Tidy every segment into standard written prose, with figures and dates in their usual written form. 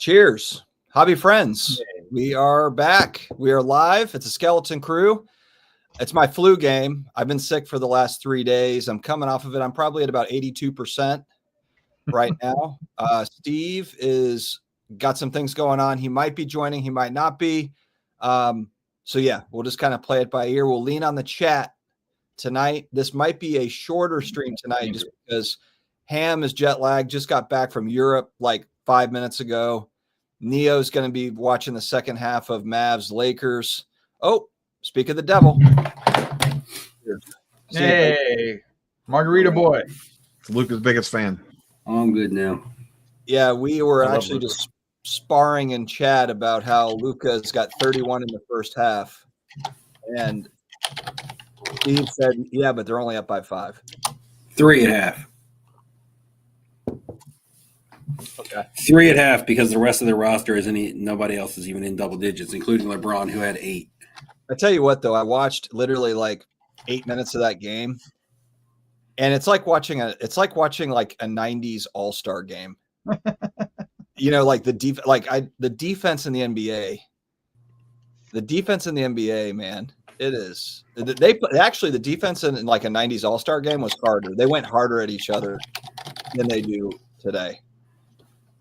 Cheers. Hobby friends. We are back. We are live. It's a skeleton crew. It's my flu game. I've been sick for the last 3 days. I'm coming off of it. I'm probably at about 82% right now. Steve is got some things going on. He might be joining. He might not be. So yeah, we'll just kind of play it by ear. We'll lean on the chat tonight. This might be a shorter stream tonight just because Ham is jet lagged, just got back from Europe like 5 minutes ago. Neo's going to be watching the second half of Mavs Lakers. Oh, speak of the devil. Hey, Margarita boy. Luca's biggest fan. Oh, I'm good now. Yeah, we were actually just sparring in chat about how Luca's got 31 in the first half. And Steve said, yeah, but they're only up by 5. 3.5. Okay. 3.5 because the rest of the roster nobody else is even in double digits, including LeBron, who had 8. I tell you what, though, I watched literally like 8 minutes of that game, and it's like watching like a 90s All-Star game. You know, like the defense in the NBA. The defense in the NBA, man, it is. The defense in like a 90s All-Star game was harder. They went harder at each other than they do today.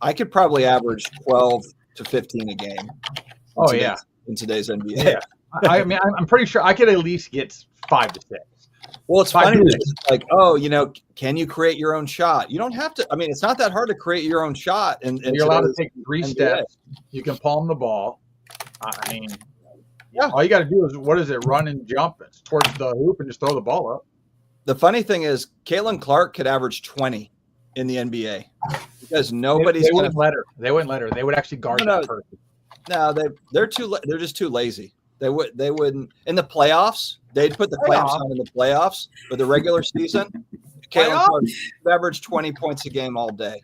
I could probably average 12 to 15 a game. In today's NBA. Yeah. I mean, I'm pretty sure I could at least get 5 to 6. Well, it's funny. It's like, oh, you know, can you create your own shot? You don't have to. I mean, it's not that hard to create your own shot. And you're allowed to take 3 steps. You can palm the ball. I mean, yeah. All you got to do is run and jump towards the hoop and just throw the ball up. The funny thing is, Caitlin Clark could average 20 in the NBA because nobody's going to let her. They wouldn't let her. They would actually guard that person. No, they're just too lazy. They wouldn't in the playoffs. They'd put the clamps on in the playoffs, but the regular season, Caitlin Clark averaged 20 points a game all day.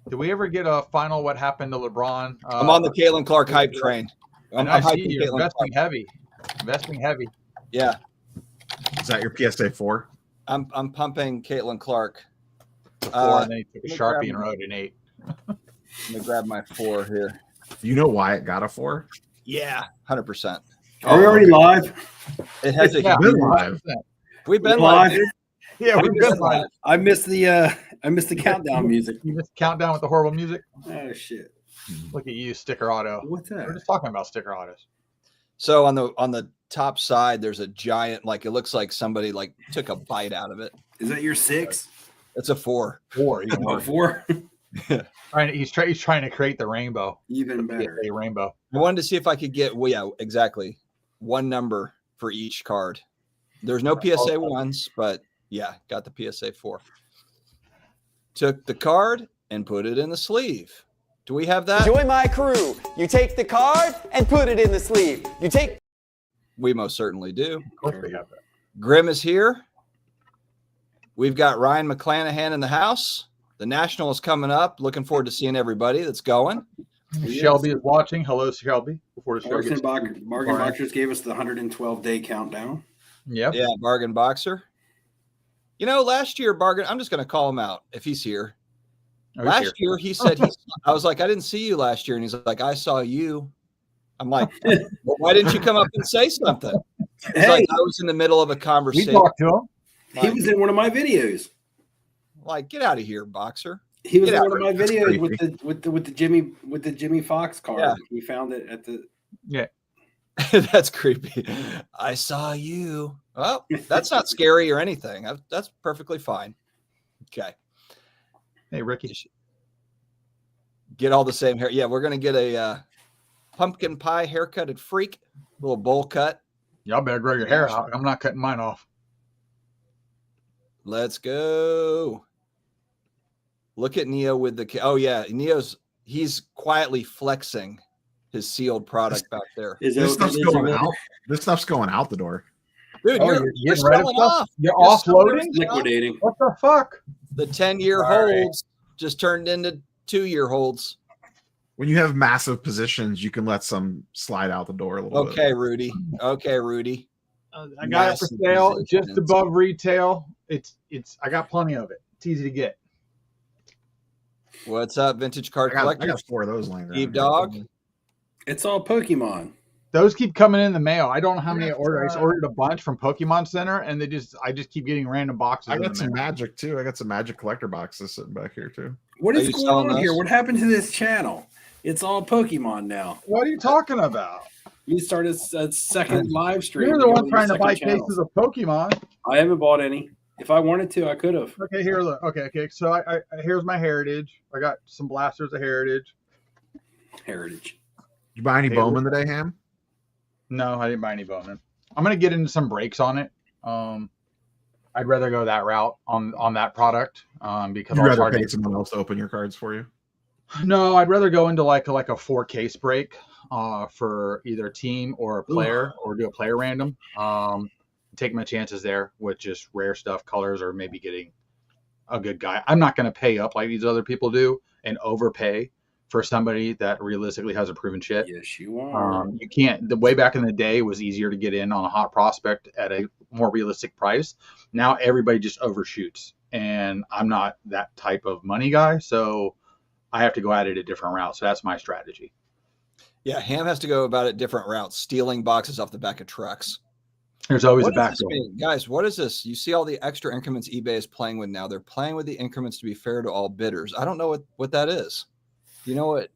Did we ever get a final? What happened to LeBron? I'm on the Caitlin Clark hype train. I see you're investing heavy. Investing heavy. Yeah. Is that your PSA 4? I'm pumping Caitlin Clark. 4, and then he took a Sharpie and wrote an 8. Let me grab my 4 here. You know why it got a 4? Yeah, 100%. Are we already live? It has been live. We've been live. Yeah, we've been live. I missed the countdown music. You missed the countdown with the horrible music? Oh shit. Look at you, sticker auto. What's that? We're just talking about sticker autos. So on the top side, there's a giant, like it looks like somebody like took a bite out of it. Is that your 6? It's a 4. 4. Even more. 4. He's trying to create the rainbow. Even better. A rainbow. I wanted to see if I could get exactly one number for each card. There's no PSA 1s, but yeah, got the PSA 4. Took the card and put it in the sleeve. Do we have that? Join my crew. You take the card and put it in the sleeve. We most certainly do. Of course we have that. Grim is here. We've got Ryan McClanahan in the house. The National is coming up. Looking forward to seeing everybody that's going. Shelby is watching. Hello, Shelby. Before the show gets Bargain Boxers gave us the 112-day countdown. Yep. Yeah, Bargain Boxer. You know, last year, Bargain, I'm just going to call him out if he's here. Last year, he said, I was like, I didn't see you last year. And he's like, I saw you. I'm like, well, why didn't you come up and say something? He's like, I was in the middle of a conversation. We talked to him. He was in one of my videos. Like, get out of here, Boxer. He was in one of my videos with the Jimmy Fox card. Yeah. He found it at the. Yeah. That's creepy. I saw you. Well, that's not scary or anything. That's perfectly fine. Okay. Hey, Ricky. Get all the same hair. Yeah, we're going to get a pumpkin pie haircut at Freak. Little bowl cut. Y'all better grow your hair out. I'm not cutting mine off. Let's go. Look at Neo with the. Oh, yeah. He's quietly flexing his sealed product back there. This stuff's going out. This stuff's going out the door. Dude, you're selling off. You're offloading? Liquidating. What the fuck? The 10-year holds just turned into 2-year holds. When you have massive positions, you can let some slide out the door a little bit. Okay, Rudy. I got it for sale just above retail. It's I got plenty of it. It's easy to get. What's up, vintage card I got collectors? 4 of those laying around. Steve Dog. It's all Pokemon. Those keep coming in the mail. I don't know how many I ordered. I just ordered a bunch from Pokemon Center, and I just keep getting random boxes. I got some Magic too. I got some Magic collector boxes sitting back here too. What is going on here? What happened to this channel? It's all Pokemon now. What are you talking about? You started a second live stream. You're the one trying to buy cases of Pokemon. I haven't bought any. If I wanted to, I could have. Okay, here, look. Okay. So I here's my Heritage. I got some blasters of Heritage. Did you buy any Bowman today, Ham? No, I didn't buy any Bowman. I'm gonna get into some breaks on it. I'd rather go that route on that product because I'd rather pay someone else to open your cards for you. No, I'd rather go into like a 4 case break for either a team or a player, or do a player random. Take my chances there with just rare stuff, colors, or maybe getting a good guy. I'm not going to pay up like these other people do and overpay for somebody that realistically has a proven shit. Yes, you are. You can't. The way back in the day, it was easier to get in on a hot prospect at a more realistic price. Now everybody just overshoots, and I'm not that type of money guy, so I have to go at it a different route. So that's my strategy. Yeah, Ham has to go about it different routes, stealing boxes off the back of trucks. There's always a back door. Guys, what is this? You see all the extra increments eBay is playing with now. They're playing with the increments to be fair to all bidders. I don't know what that is. You know what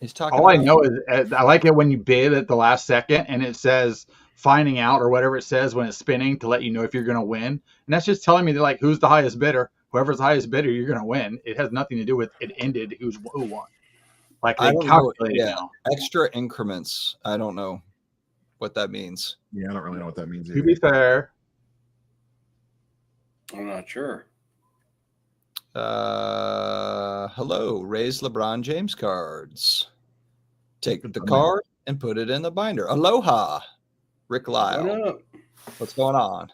he's talking all about? I know is I like it when you bid at the last second and it says finding out or whatever it says when it's spinning to let you know if you're going to win. And that's just telling me that, like, who's the highest bidder. Whoever's the highest bidder, you're going to win. It has nothing to do with it ended who won. Like, they calculate it now. Extra increments. I don't know what that means. Yeah, I don't really know what that means either. To be fair, I'm not sure. Hello, raise LeBron James cards. Take the card and put it in the binder. Aloha, Rick Lyle. What's going on?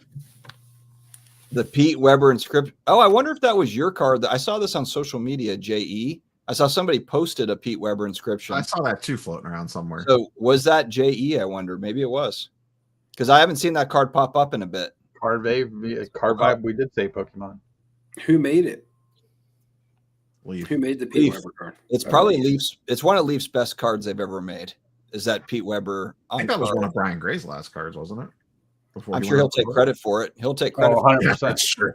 The Pete Weber inscription. Oh, I wonder if that was your card. I saw this on social media, JE. I saw somebody posted a Pete Weber inscription. I saw that too floating around somewhere. So was that JE? I wonder. Maybe it was, because I haven't seen that card pop up in a bit. Card vibe. We did say Pokemon. Who made it? Leaf. Who made the Pete Weber card? It's probably Leafs. It's one of Leafs' best cards they've ever made. Is that Pete Weber? I think that was one of Brian Gray's last cards, wasn't it? I'm sure he'll take credit for it. He'll take credit. 100%. That's true.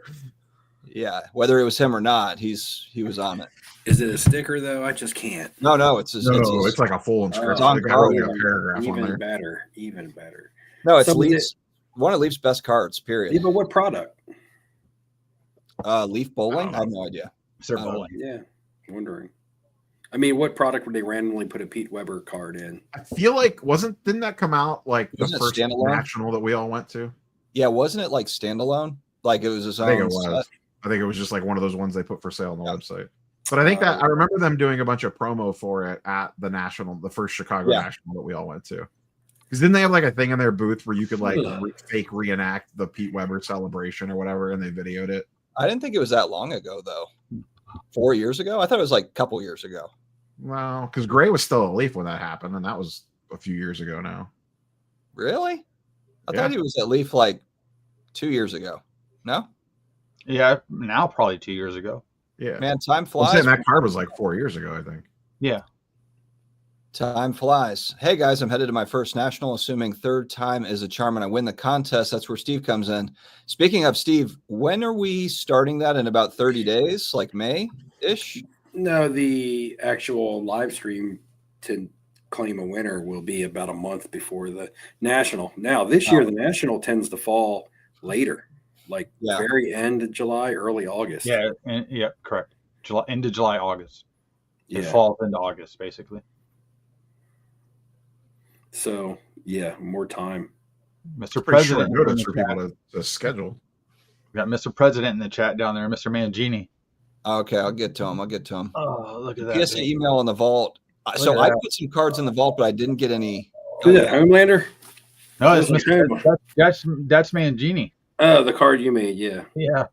Yeah, whether it was him or not, he was on it. Is it a sticker though? I just can't. No, it's like a full inscription. On a paragraph even on there. better, even better. No, it's Leafs. One of Leafs' best cards. Period. Yeah, but what product? Leaf Bowling. I have no idea. Sir Bowling. Yeah, wondering. I mean, what product would they randomly put a Pete Weber card in? I feel like didn't that come out like the Wasn't it first standalone? national that we all went to? Yeah, wasn't it like standalone? Like it was his own. I think it was. I think it was just like one of those ones they put for sale on the website. But I think that I remember them doing a bunch of promo for it at the national, the first Chicago national that we all went to. Because didn't they have like a thing in their booth where you could like fake reenact the Pete Weber celebration or whatever, and they videoed it? I didn't think it was that long ago though. 4 years ago? I thought it was like a couple years ago. Well, because Gray was still a Leaf when that happened, and that was a few years ago now. Really? I thought he was at Leaf like 2 years ago. No? Yeah, now probably 2 years ago. Yeah. Man, time flies. That card was like 4 years ago, I think. Yeah. Time flies. Hey, guys, I'm headed to my first national, assuming third time is a charm and I win the contest. That's where Steve comes in. Speaking of Steve, when are we starting that? In about 30 days, like May-ish? No, the actual live stream to claim a winner will be about a month before the national. Now, this year, the national tends to fall later, like very end of July, early August. Yeah, correct. End of July, August. It falls into August, basically. So, yeah, more time. Mr. President. Notice for people to schedule. We got Mr. President in the chat down there, Mr. Mangini. Okay, I'll get to him. Oh, look at that. PSA email in the vault. So I put some cards in the vault, but I didn't get any. Who's that, Homelander? No, it's that's Mangini. Oh, the card you made, yeah. Yeah.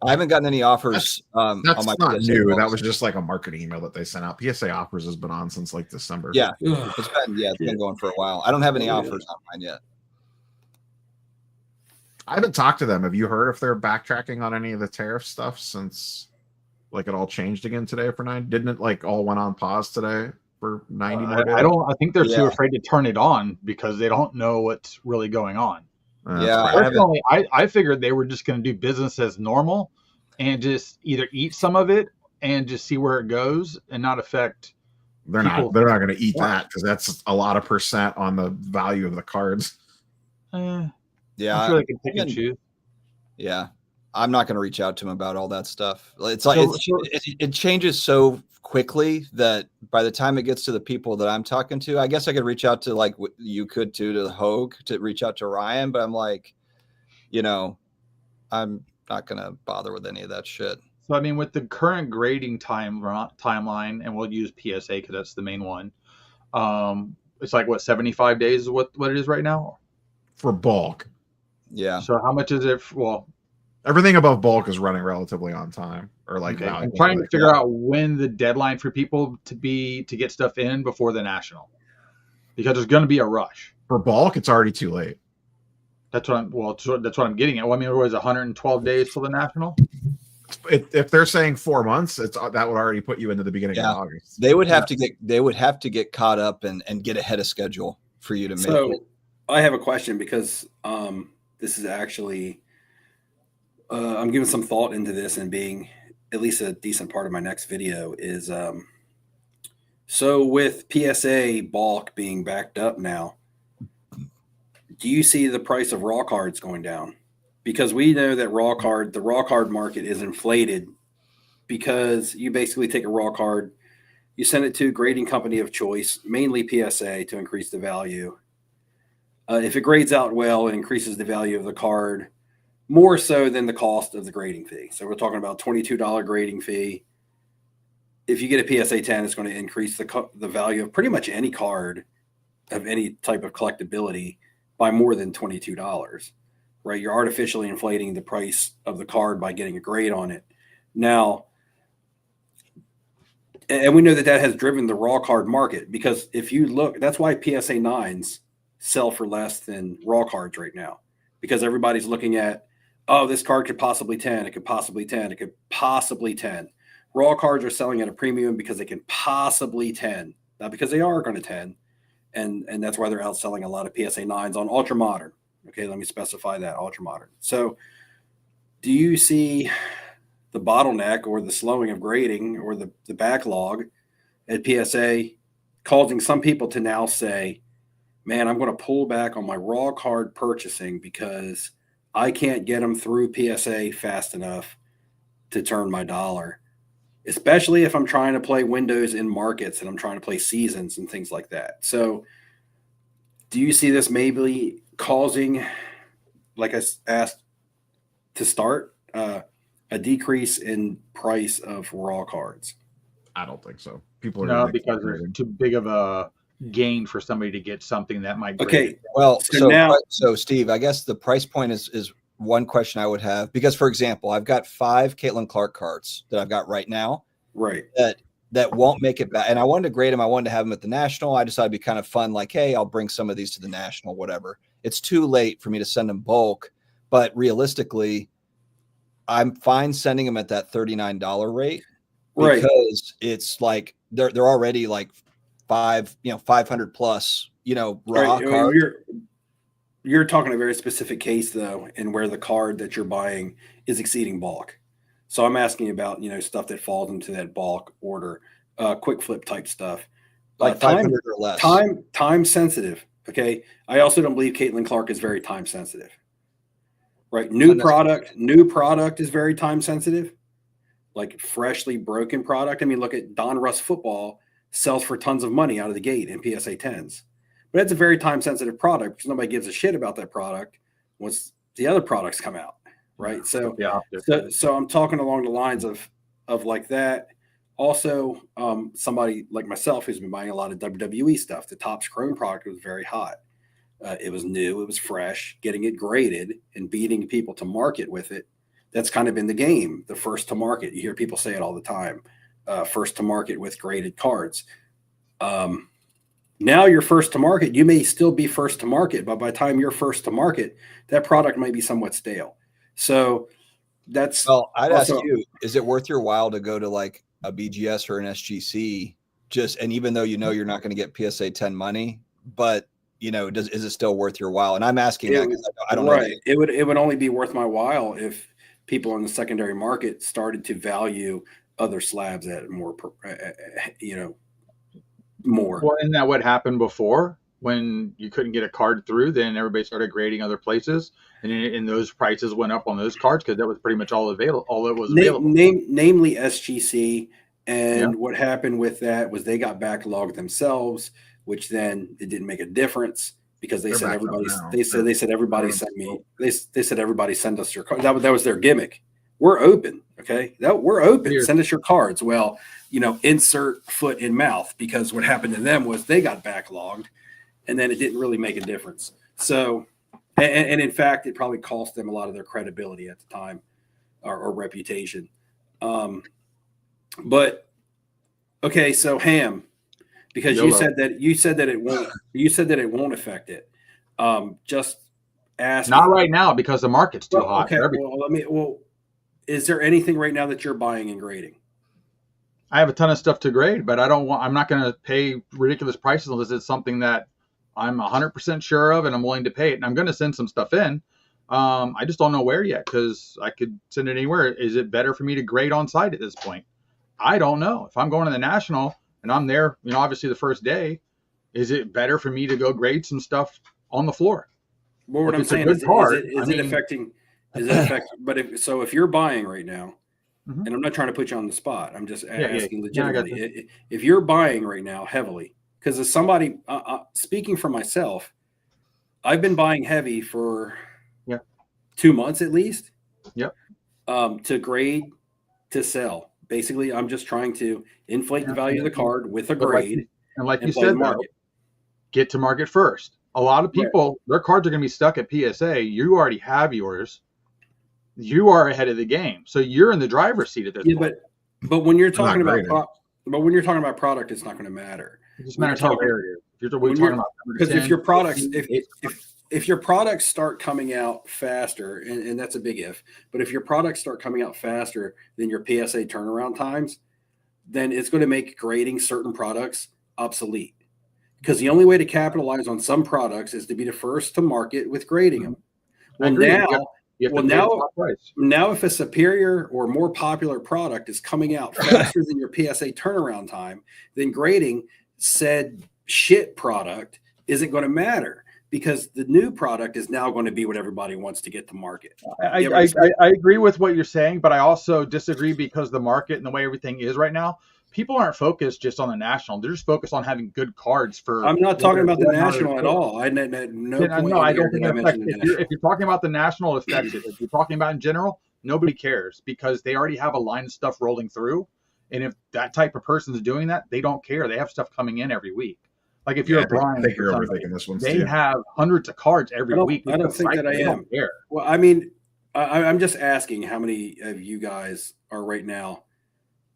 I haven't gotten any offers. That's on my not PSA new. vault. That was just like a marketing email that they sent out. PSA offers has been on since like December. Yeah, it's been going for a while. I don't have any offers on mine yet. I haven't talked to them. Have you heard if they're backtracking on any of the tariff stuff since Like it all changed again today for 9. Didn't it like all went on pause today for 90 more days? I think they're too afraid to turn it on because they don't know what's really going on. Personally, I figured they were just going to do business as normal and just either eat some of it and just see where it goes and not affect. They're not going to eat that because that's a lot of % on the value of the cards. I'm sure they can pick and choose. Yeah, I'm not going to reach out to them about all that stuff. It's like it changes so quickly that by the time it gets to the people that I'm talking to, I guess I could reach out to like you could too, to Hogue, to reach out to Ryan, but I'm like, I'm not going to bother with any of that shit. So, I mean, with the current grading timeline, and we'll use PSA because that's the main one, it's like, 75 days is what it is right now? For bulk. Yeah. So how much is it? Everything above bulk is running relatively on time. Or like I'm trying to figure out when the deadline for people to get stuff in before the National. Because there's going to be a rush. For bulk, it's already too late. That's what I'm getting at. Well, I mean, it was 112 days till the National. If they're saying 4 months, that would already put you into the beginning of August. They would have to get caught up and get ahead of schedule for you to make it. I have a question because this is actually I'm giving some thought into this and being at least a decent part of my next video is so with PSA bulk being backed up now, do you see the price of raw cards going down? Because we know that the raw card market is inflated because you basically take a raw card, you send it to a grading company of choice, mainly PSA, to increase the value. If it grades out well, it increases the value of the card more so than the cost of the grading fee. So we're talking about $22 grading fee. If you get a PSA 10, it's going to increase the value of pretty much any card of any type of collectability by more than $22. Right, you're artificially inflating the price of the card by getting a grade on it. Now, and we know that has driven the raw card market because if you look, that's why PSA 9s sell for less than raw cards right now because everybody's looking at, oh, this card could possibly 10, it could possibly 10, it could possibly 10. Raw cards are selling at a premium because they can possibly 10, not because they are going to 10, and that's why they're outselling a lot of PSA 9s on Ultra Modern. Okay, let me specify that, ultra modern. So do you see the bottleneck or the slowing of grading or the backlog at PSA causing some people to now say, man, I'm going to pull back on my raw card purchasing because I can't get them through PSA fast enough to turn my dollar, especially if I'm trying to play windows in markets and I'm trying to play seasons and things like that. So do you see this maybe causing, like I asked to start, a decrease in price of raw cards? I don't think so. People are because it's too big of a gain for somebody to get something that might. Okay, well, so Steve, I guess the price point is one question I would have because, for example, I've got 5 Caitlin Clark cards that I've got right now, right? That won't make it back. And I wanted to grade them. I wanted to have them at the National. I decided it'd be kind of fun. Like, hey, I'll bring some of these to the National, whatever. It's too late for me to send them bulk, but realistically, I'm fine sending them at that $39 rate because it's like they're already like 500 plus, raw cards. You're talking a very specific case though, and where the card that you're buying is exceeding bulk. So I'm asking about, stuff that falls into that bulk order, quick flip type stuff. Like 500 or less. Time sensitive. Okay. I also don't believe Caitlin Clark is very time sensitive. Right. New product is very time sensitive. Like freshly broken product. I mean, look at Don Russ football sells for tons of money out of the gate in PSA 10s. But it's a very time sensitive product because nobody gives a shit about that product once the other products come out. Right. So I'm talking along the lines of like that. Also, somebody like myself who's been buying a lot of WWE stuff, the Topps Chrome product was very hot. It was new, it was fresh, getting it graded and beating people to market with it. That's kind of been the game, the first to market. You hear people say it all the time, first to market with graded cards. Now you're first to market. You may still be first to market, but by the time you're first to market, that product might be somewhat stale. So that's Well, I'd also, ask you, is it worth your while to go to like a BGS or an SGC and even though you know you're not going to get PSA 10 money, but is it still worth your while? And I'm asking that because I don't know. Right. It would only be worth my while if people in the secondary market started to value other slabs at more, more. Well, isn't that what happened before when you couldn't get a card through? Then everybody started grading other places, and those prices went up on those cards because that was pretty much all available. All that was available. Namely SGC. And what happened with that was they got backlogged themselves, which then it didn't make a difference because they said everybody send us your card. That was their gimmick. We're open, okay? We're open. Weird. Send us your cards. Well, insert foot in mouth, because what happened to them was they got backlogged, and then it didn't really make a difference. So, and in fact, it probably cost them a lot of their credibility at the time, or reputation. But okay, so Ham, because you said that it won't affect it. Just ask. Not right now because the market's too hot. Okay. Well, is there anything right now that you're buying and grading? I have a ton of stuff to grade, but I'm not going to pay ridiculous prices unless it's something that I'm 100% sure of and I'm willing to pay it. And I'm going to send some stuff in. I just don't know where yet because I could send it anywhere. Is it better for me to grade on site at this point? I don't know. If I'm going to the national and I'm there, obviously the first day, is it better for me to go grade some stuff on the floor? Well, what I'm saying is it affecting? But if you're buying right now, and I'm not trying to put you on the spot, I'm just asking legitimately. If you're buying right now heavily, because as somebody speaking for myself, I've been buying heavy for 2 months at least. Yep. To grade, to sell. Basically, I'm just trying to inflate the value of the card with a grade. Like you said, get to market first. A lot of people, their cards are going to be stuck at PSA. You already have yours. You are ahead of the game, so you're in the driver's seat at this point. But when you're talking about product, it's not going to matter. It just matters how rare it is. Because if your products start coming out faster, and that's a big if, but if your products start coming out faster than your PSA turnaround times, then it's going to make grading certain products obsolete. Because the only way to capitalize on some products is to be the first to market with grading them. Now if a superior or more popular product is coming out faster than your PSA turnaround time, then grading said shit product isn't going to matter. Because the new product is now going to be what everybody wants to get to market. I agree with what you're saying, but I also disagree because the market and the way everything is right now, people aren't focused just on the national. They're just focused on having good cards for. I'm not talking about the national at all. I don't think it affects it. If you're talking about the national, it affects it. If you're talking about in general, nobody cares because they already have a line of stuff rolling through. And if that type of person is doing that, they don't care. They have stuff coming in every week. Like if you're a Brian, you're overthinking this one. They have hundreds of cards every week. I don't think that I am. Well, I mean, I'm just asking how many of you guys are right now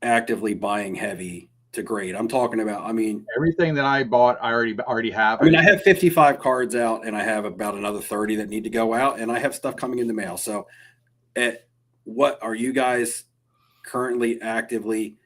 actively buying heavy to grade. I'm talking about. I mean, everything that I bought, I already have. I mean, I have 55 cards out, and I have about another 30 that need to go out, and I have stuff coming in the mail. So, what are you guys currently actively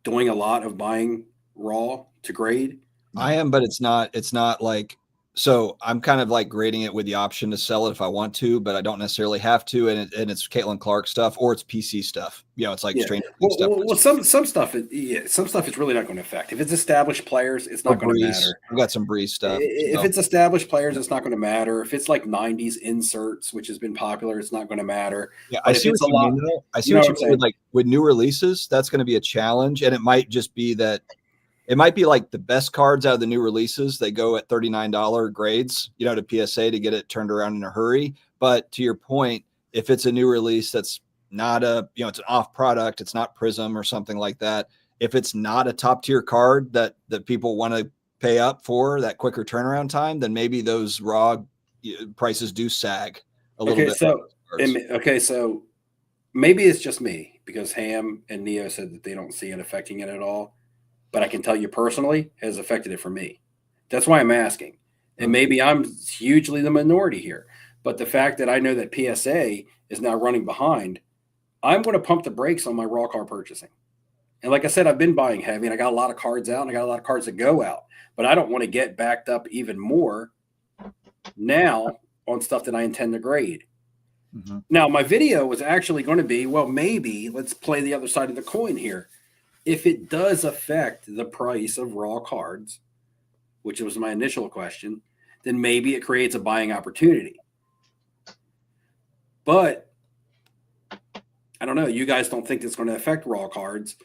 doing? A lot of buying raw to grade. I am, but it's not like, so I'm kind of like grading it with the option to sell it if I want to, but I don't necessarily have to. And it's Caitlin Clark stuff or it's PC stuff. It's like strange stuff. Well, some stuff it's really not going to affect. If it's established players, it's not going to matter. I've got some Breeze stuff. If it's established players, it's not going to matter. If it's like 90s inserts, which has been popular, it's not going to matter. Yeah, I see what you mean. I see what you mean. Like with new releases, that's going to be a challenge. And it might just be that it might be like the best cards out of the new releases. They go at $39 grades, to PSA to get it turned around in a hurry. But to your point, if it's a new release, that's not it's an off product. It's not Prism or something like that. If it's not a top tier card that people want to pay up for that quicker turnaround time, then maybe those raw prices do sag a little bit. So maybe it's just me because Ham and Neo said that they don't see it affecting it at all. But I can tell you personally, it has affected it for me. That's why I'm asking. And maybe I'm hugely the minority here. But the fact that I know that PSA is now running behind I'm going to pump the brakes on my raw card purchasing. And like I said, I've been buying heavy, and I got a lot of cards out, and I got a lot of cards that go out. But I don't want to get backed up even more now on stuff that I intend to grade. Mm-hmm. Now, my video was actually going to be, well, maybe let's play the other side of the coin here. If it does affect the price of raw cards, which was my initial question, then maybe it creates a buying opportunity. But I don't know. You guys don't think it's going to affect raw cards.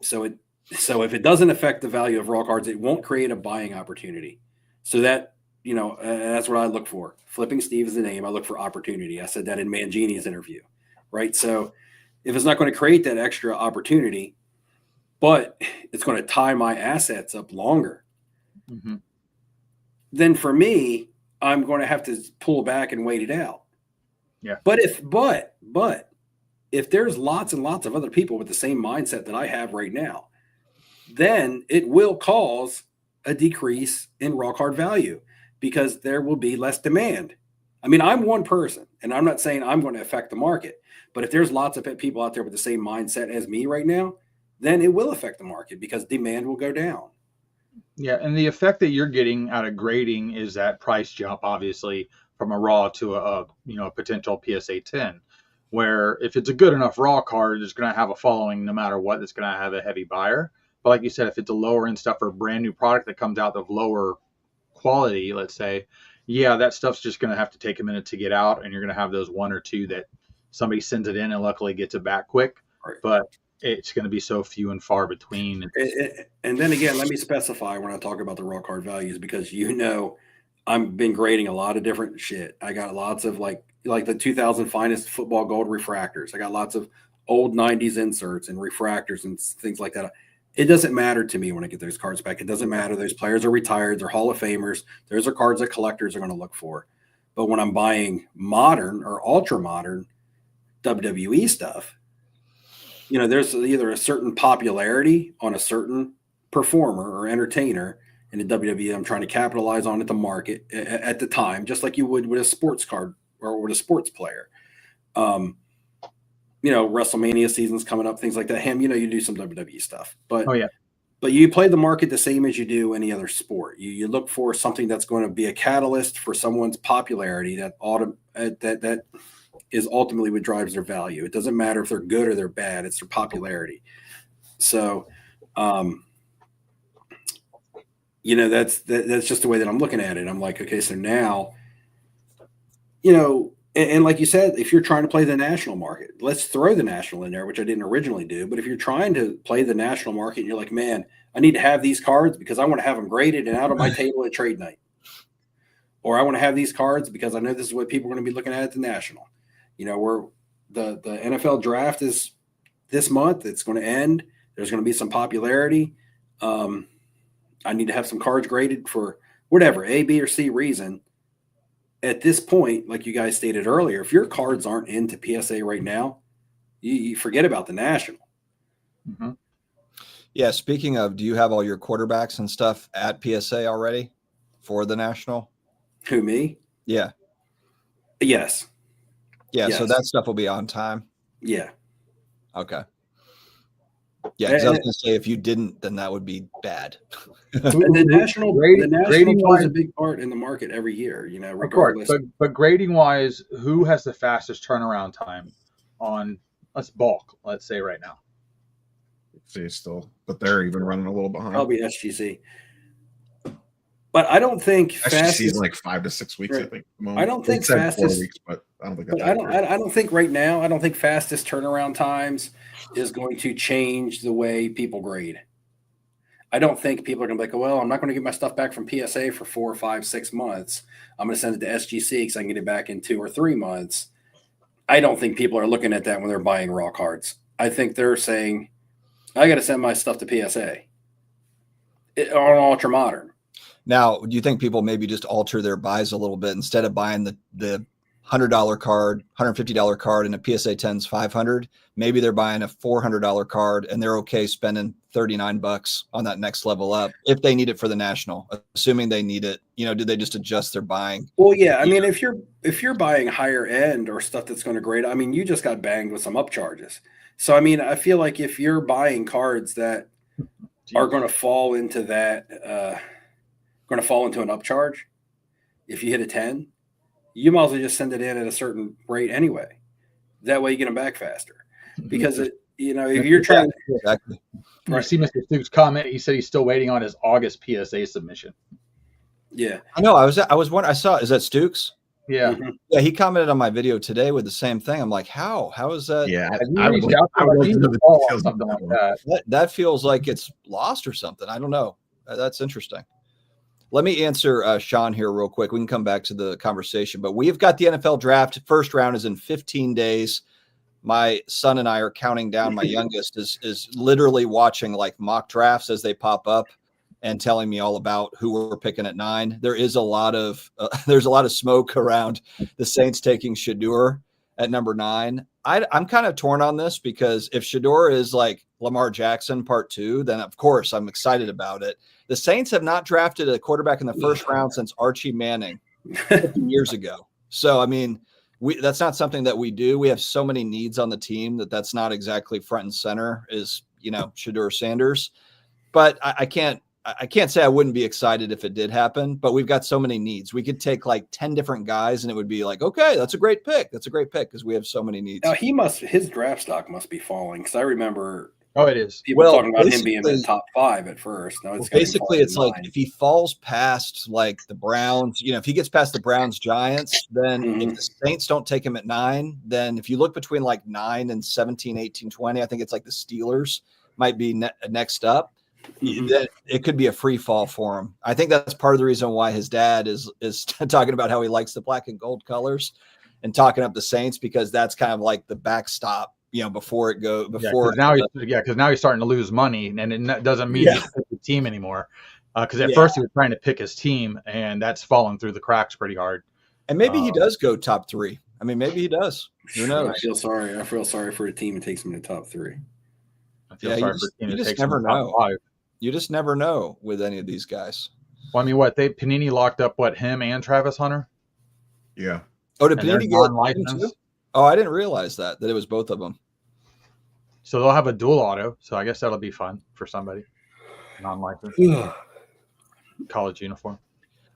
So if it doesn't affect the value of raw cards, it won't create a buying opportunity. So that, that's what I look for. Flipping Steve is the name. I look for opportunity. I said that in Mangini's interview, right? So if it's not going to create that extra opportunity, but it's going to tie my assets up longer, mm-hmm. then for me, I'm going to have to pull back and wait it out. Yeah. But if there's lots and lots of other people with the same mindset that I have right now, then it will cause a decrease in raw card value because there will be less demand. I mean, I'm one person, and I'm not saying I'm going to affect the market, but if there's lots of people out there with the same mindset as me right now, then it will affect the market because demand will go down. Yeah, and the effect that you're getting out of grading is that price jump, obviously, from a raw to a potential PSA 10, where if it's a good enough raw card, it's going to have a following no matter what. It's going to have a heavy buyer. But like you said, if it's a lower end stuff or a brand new product that comes out of lower quality, let's say, yeah, that stuff's just going to have to take a minute to get out, and you're going to have those one or two that somebody sends it in and luckily gets it back quick. Right. But it's going to be so few and far between. And then again, let me specify when I talk about the raw card values, because I've been grading a lot of different shit. I got lots of like the 2000 finest football gold refractors. I got lots of old 90s inserts and refractors and things like that. It doesn't matter to me when I get those cards back. It doesn't matter. Those players are retired. They're Hall of Famers. Those are cards that collectors are going to look for. But when I'm buying modern or ultra modern WWE stuff, there's either a certain popularity on a certain performer or entertainer in the WWE I'm trying to capitalize on at the market at the time, just like you would with a sports card or with a sports player. WrestleMania season's coming up, things like that. You do some WWE stuff, but you play the market the same as you do any other sport. You look for something that's going to be a catalyst for someone's popularity that is ultimately what drives their value. It doesn't matter if they're good or they're bad; it's their popularity. So, that's just the way that I'm looking at it. I'm like, okay, so now, and like you said, if you're trying to play the national market, let's throw the national in there, which I didn't originally do. But if you're trying to play the national market and you're like, man, I need to have these cards because I want to have them graded and out on my table at trade night, or I want to have these cards because I know this is what people are going to be looking at the national. Where the NFL draft is this month, it's going to end. There's going to be some popularity. I need to have some cards graded for whatever, A, B, or C reason. At this point, like you guys stated earlier, if your cards aren't into PSA right now, you forget about the national. Mm-hmm. Yeah. Speaking of, do you have all your quarterbacks and stuff at PSA already for the national? Who, me? Yeah. Yes. Yeah. Yes. So that stuff will be on time. Yeah. Okay. Yeah, because I was going to say if you didn't, then that would be bad. The national plays a big part in the market every year, regardless. But grading wise, who has the fastest turnaround time on let's say right now? See, still, but they're even running a little behind. Probably SGC. But I don't think SGC is like 5 to 6 weeks. Right. I think. I don't think fastest 4 weeks, but I don't think. I don't think right now. I don't think fastest turnaround times is going to change the way people grade. I don't think people are going to be like, well, I'm not going to get my stuff back from PSA for 4, 5, 6 months. I'm going to send it to SGC because I can get it back in 2 or 3 months. I don't think people are looking at that when they're buying raw cards. I think they're saying, I got to send my stuff to PSA on ultra modern. Now, do you think people maybe just alter their buys a little bit instead of buying the $100 card, $150 card, and a PSA 10's $500. Maybe they're buying a $400 card and they're okay spending $39 on that next level up if they need it for the national, assuming they need it. Do they just adjust their buying? Well, yeah. I mean, if you're buying higher end or stuff that's going to grade, I mean, you just got banged with some upcharges. So, I mean, I feel like if you're buying cards that are going to fall into that, going to fall into an upcharge, if you hit a 10, you might as well just send it in at a certain rate anyway. That way you get them back faster. Because if you're trying to exactly. You see Mr. Stooks' comment. He said he's still waiting on his August PSA submission. Yeah, I know. I was wondering. I saw. Is that Stooks? Yeah, Yeah. He commented on my video today with the same thing. I'm like, how is that? Yeah, I would like to know the details something like that. That feels like it's lost or something. I don't know. That's interesting. Let me answer Sean here real quick. We can come back to the conversation, but we've got the NFL draft. First round is in 15 days. My son and I are counting down. My youngest is literally watching like mock drafts as they pop up and telling me all about who we're picking at 9. There is a lot of smoke around the Saints taking Shedeur at number 9. I'm kind of torn on this because if Shedeur is like Lamar Jackson part 2, then of course I'm excited about it. The Saints have not drafted a quarterback in the first round since Archie Manning 50 years ago. So, I mean, that's not something that we do. We have so many needs on the team that's not exactly front and center is, Shedeur Sanders. But I can't say I wouldn't be excited if it did happen, but we've got so many needs. We could take like 10 different guys and it would be like, okay, that's a great pick. That's a great pick because we have so many needs. Now his draft stock must be falling because I remember it is. People talking about him being in the top 5 at first. No, it's basically it's like if he falls past like the Browns, if he gets past the Browns Giants, then if the Saints don't take him at 9, then if you look between like 9 and 17, 18, 20, I think it's like the Steelers might be next up. Then it could be a free fall for him. I think that's part of the reason why his dad is talking about how he likes the black and gold colors and talking up the Saints because that's kind of like the backstop. Before because now he's starting to lose money, and it doesn't mean he's pick the team anymore. Because at first he was trying to pick his team, and that's fallen through the cracks pretty hard. And maybe he does go top 3. I mean, maybe he does. Who knows? I feel sorry for a team that takes him to top 3. I feel sorry for a team that takes him to know. top 5. You just never know with any of these guys. Well, I mean, Panini locked up him and Travis Hunter? Yeah. Oh, did Panini get licensed? Oh, I didn't realize that it was both of them. So they'll have a dual auto. So I guess that'll be fun for somebody non-licensed. College uniform.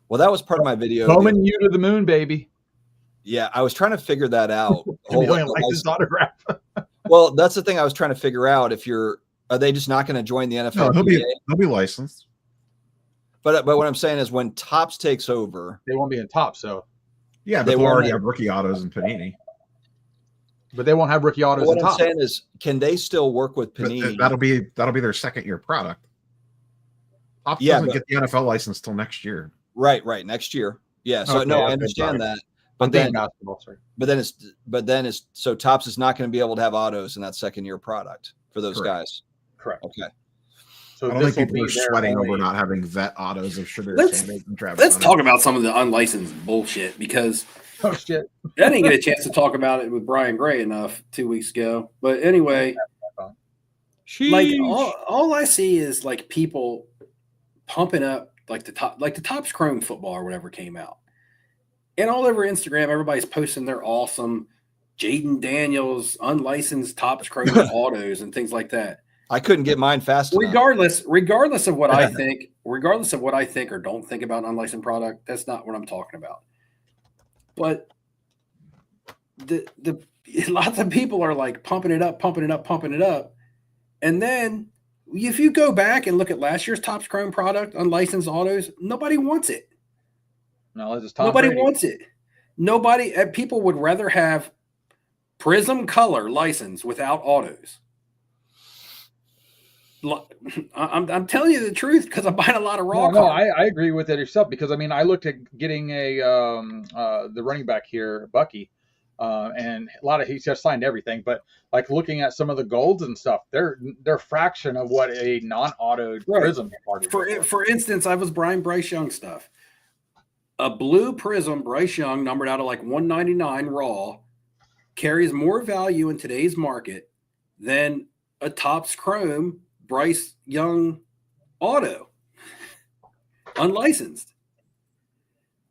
Well, that was part of my video. Bowman, you to the moon, baby. Yeah, I was trying to figure that out. Licensed autograph. Well, that's the thing I was trying to figure out. Are they just not going to join the NFL? No, they'll be licensed. But what I'm saying is when Topps takes over, they won't be in Topps. So yeah, but they'll already have rookie autos in Panini. But they won't have rookie autos. What I'm saying is, can they still work with Panini? That'll be their second year product. Topps doesn't get the NFL license till next year. Right, next year. Yeah. So I understand that. But then basketball, sorry. But then it's so Topps is not going to be able to have autos in that second year product for those guys. Correct. Okay. So I don't think people are sweating over not having vet autos of Shedeur Sanders and Travis. Let's talk about some of the unlicensed bullshit because I didn't get a chance to talk about it with Brian Gray enough 2 weeks ago. But anyway, like all I see is like people pumping up like the Topps Chrome football or whatever came out. And all over Instagram, everybody's posting their awesome Jaden Daniels unlicensed Topps Chrome autos and things like that. I couldn't get mine fast enough. Regardless of what I think, or don't think about an unlicensed product, that's not what I'm talking about. But the lots of people are like pumping it up. And then if you go back and look at last year's Topps Chrome product, unlicensed autos, nobody wants it. No, nobody wants it. People would rather have Prism Color license without autos. I'm telling you the truth because I'm buying a lot of raw. No, I agree with it yourself because I mean I looked at getting the running back here, Bucky, and a lot of he's just signed everything, but like looking at some of the golds and stuff, they're fraction of what a non-auto Prism. For instance, I was Bryce Young stuff. A blue Prism Bryce Young, numbered out of like 199 raw, carries more value in today's market than a Topps Chrome Bryce Young auto, unlicensed.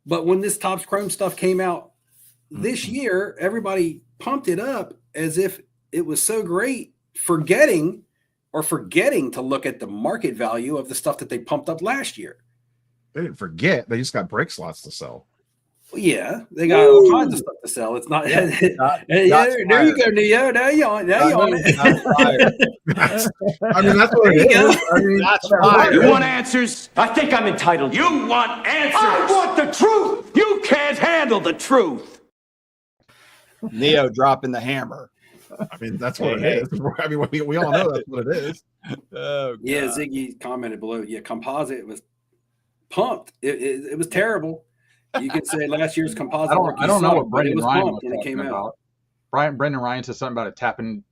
But when this Topps Chrome stuff came out this year, everybody pumped it up as if it was so great, forgetting to look at the market value of the stuff that they pumped up last year. They didn't forget. They just got break slots to sell. Well, yeah, they got all kinds of stuff to sell. It's not. There you go, Neo. Now you on it. I mean, that's what it is. I mean, That's fire. You want answers? I think I'm entitled. You want answers? I want the truth. You can't handle the truth. Neo dropping the hammer. I mean, that's what it is. I mean, we all know that's what it is. Oh, God. Yeah, Ziggy commented below. Yeah, composite was pumped. It was terrible. You could say last year's composite. I don't know what Brendan Ryan was when it came talking out. about. Brendan Ryan said something about a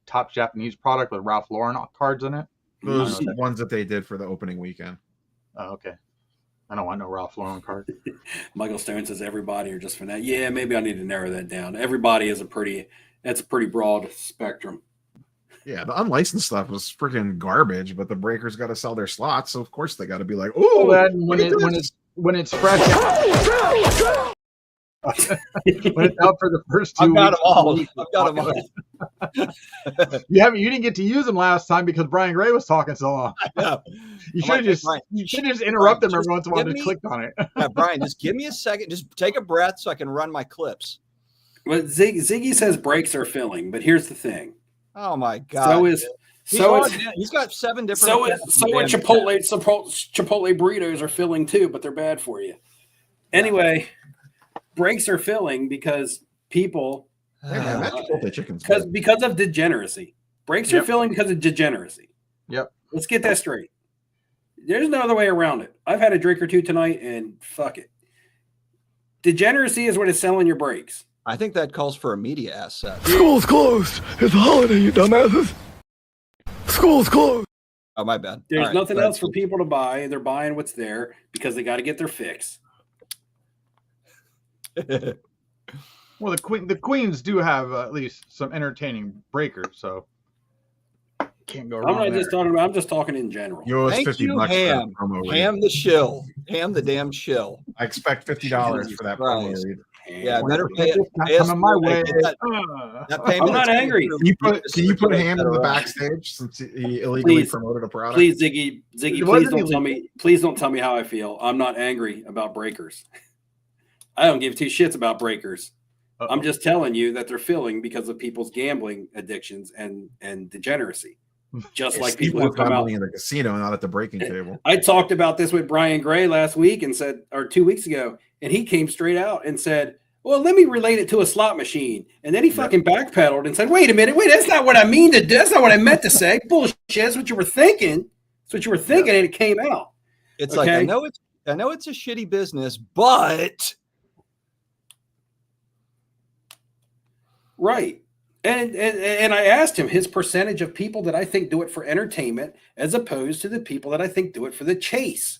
top Japanese product with Ralph Lauren cards in it. Those ones that they did for the opening weekend. Oh, okay. I don't want no Ralph Lauren card. Michael Stone says everybody are just Fanatics. Yeah, maybe I need to narrow that down. Everybody is that's a pretty broad spectrum. Yeah, the unlicensed stuff was freaking garbage, but the breakers got to sell their slots, so of course they got to be like, "Oh, when it's fresh, when it's out for the first 2 weeks." I've got them all. You didn't get to use them last time because Brian Gray was talking so long. You should have just interrupted him every once in a while and clicked on it. Yeah, Brian, just give me a second. Just take a breath so I can run my clips. Well, Ziggy says breaks are filling, but here's the thing. Oh my God! He's got 7 different. Chipotle burritos are filling too, but they're bad for you. Anyway, breaks are filling because people because of degeneracy. Breaks are filling because of degeneracy. Yep. Let's get that straight. There's no other way around it. I've had a drink or two tonight, and fuck it. Degeneracy is what is selling your breaks. I think that calls for a media asset. School's closed. It's a holiday, you dumbasses. School's closed. Oh, my bad. There's nothing else for people to buy. They're buying what's there because they got to get their fix. Well, the Queens do have at least some entertaining breakers, so can't go wrong. I'm just talking in general. Thank you, Ham. Ham the shill. Ham the damn shill. I expect $50 for that promo read. Yeah, better pay it. Coming my way. That payment. I'm not angry. Can you put Ham in the backstage since he illegally promoted a product? Please, Ziggy, please don't tell me how I feel. I'm not angry about breakers. I don't give 2 shits about breakers. I'm just telling you that they're filling because of people's gambling addictions and degeneracy. Just like people who come out in the casino, not at the breaking table. I talked about this with Brian Gray last week or 2 weeks ago, and he came straight out and said, "Well, let me relate it to a slot machine." And then he fucking backpedaled and said, "Wait a minute, that's not what I mean to do. That's not what I meant to say. Bullshit. That's what you were thinking. That's what you were thinking, and it came out." It's like I know it's a shitty business, but right. And I asked him his percentage of people that I think do it for entertainment as opposed to the people that I think do it for the chase.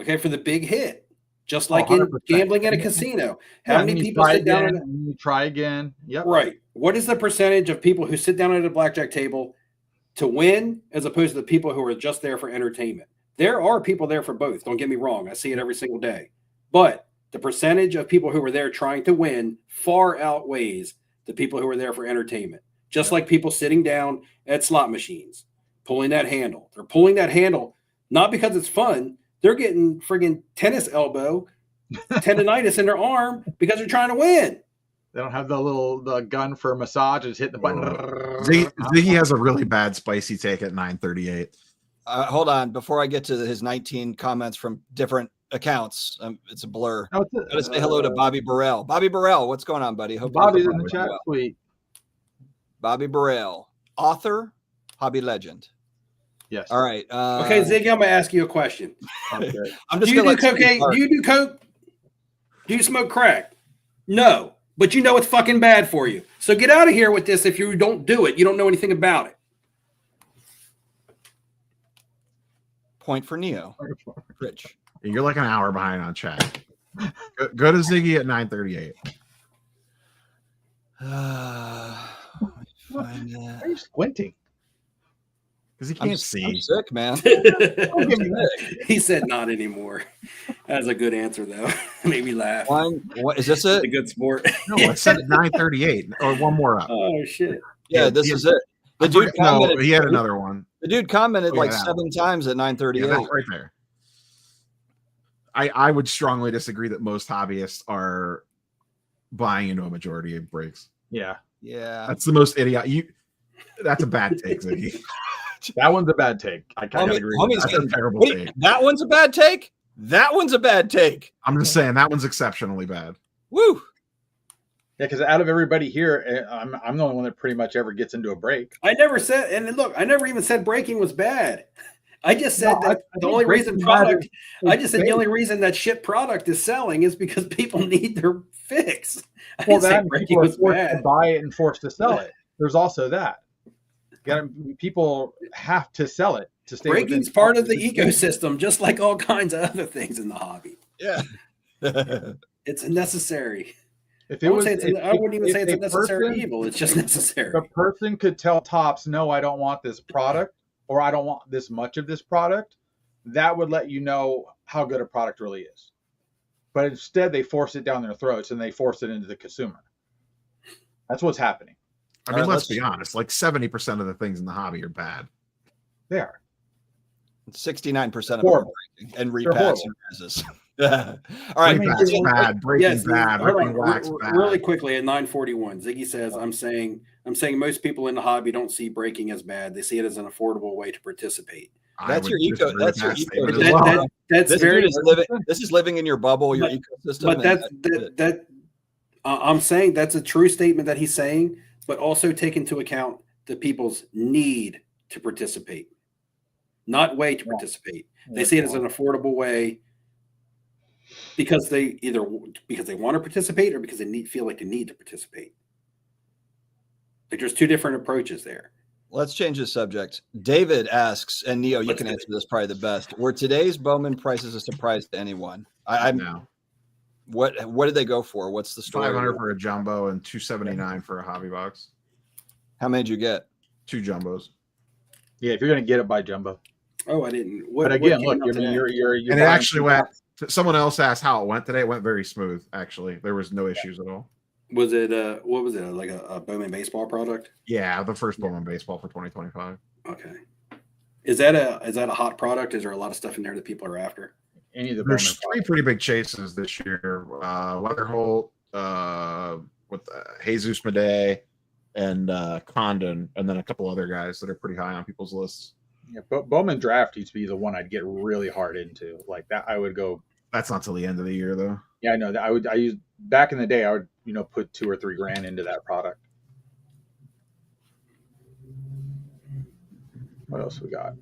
Okay, for the big hit. Just like in gambling at a casino. How many people sit down and try again? Yep. Right. What is the percentage of people who sit down at a blackjack table to win as opposed to the people who are just there for entertainment? There are people there for both. Don't get me wrong. I see it every single day. But the percentage of people who are there trying to win far outweighs the people who are there for entertainment. Just like people sitting down at slot machines, pulling that handle. They're pulling that handle not because it's fun. They're getting friggin' tennis elbow, tendonitis in their arm because they're trying to win. They don't have the gun for a massage. Just hit the button. Ziggy has a really bad spicy take at 9:38. Hold on. Before I get to his 19 comments from different accounts, it's a blur. Gotta say hello to Bobby Burrell. Bobby Burrell, what's going on, buddy? Hope Bobby's in the chat suite. Bobby Burrell, author, hobby legend. Yes. All right. Okay, Ziggy, I'm gonna ask you a question. Okay. Do you do cocaine? Do you do coke? Do you smoke crack? No, but you know it's fucking bad for you. So get out of here with this. If you don't do it, you don't know anything about it. Point for Neo. Rich. You're like an hour behind on chat. Go to Ziggy at 9:38. Why are you squinting? Because he can't see. I'm sick, man. He said not anymore. That's a good answer, though. Made me laugh. What is this? It's a good sport. No, I said 9:38 or one more up. Oh shit! Yeah, this is it. The dude commented. No, he had another one. The dude commented like that 7 times at 9:38. Yeah, that's right there. I would strongly disagree that most hobbyists are buying into a majority of breaks. Yeah. That's the most idiot. That's a bad take, Ziggy. That one's a bad take. I kind of agree. That's a terrible take. That one's a bad take. That one's a bad take. I'm just saying that one's exceptionally bad. Woo. Yeah, because out of everybody here, I'm the only one that pretty much ever gets into a break. I never said, and look, I never even said breaking was bad. I just said that the only reason product. I just said the only reason that shit product is selling is because people need their fix. I didn't say breaking was bad. To buy it and forced to sell it. There's also that. People have to sell it to stay. Breaking's part of the ecosystem, just like all kinds of other things in the hobby. Yeah, it's necessary. If it was, I wouldn't even say it's a necessary evil. It's just necessary. The person could tell Topps, "No, I don't want this product, or I don't want this much of this product." That would let you know how good a product really is. But instead, they force it down their throats and they force it into the consumer. That's what's happening. I mean, let's be honest. Like 70% of the things in the hobby are bad. They are. 69% of them are breaking and repacks and passes. All right, repacks bad, breaking bad, ripping wax bad. Really quickly at 9:41, Ziggy says, "I'm saying most people in the hobby don't see breaking as bad. They see it as an affordable way to participate." That's your eco. That's your eco. That's very. This is living in your bubble, your ecosystem. But I'm saying that's a true statement that he's saying, but also take into account the people's need to participate, not way to participate. They see it as an affordable way because they want to participate or because they feel like they need to participate. Like there's two different approaches there. Let's change the subject. David asks, and Neo, you can answer this probably the best. Were today's Bowman prices a surprise to anyone? I know. What did they go for? What's the story? $500 for a jumbo and $279 for a hobby box. How many did you get? 2 jumbos. Yeah, if you're gonna get it, buy jumbo. Oh, I didn't. But again, look, you're and it actually went. Someone else asked how it went today. It went very smooth. Actually, there was no issues at all. Was it what was it, like a Bowman baseball product? Yeah, the first Bowman baseball for 2025. Okay. Is that a hot product? Is there a lot of stuff in there that people are after? There's 3 pretty big chases this year. Weatherholt, with Jesus Madej, and Condon, and then a couple other guys that are pretty high on people's lists. Yeah, but Bowman draft used to be the one I'd get really hard into. Like that, I would go. That's not till the end of the year, though. Yeah, I know that. I used back in the day. I would put $2,000 or $3,000 into that product. What else we got?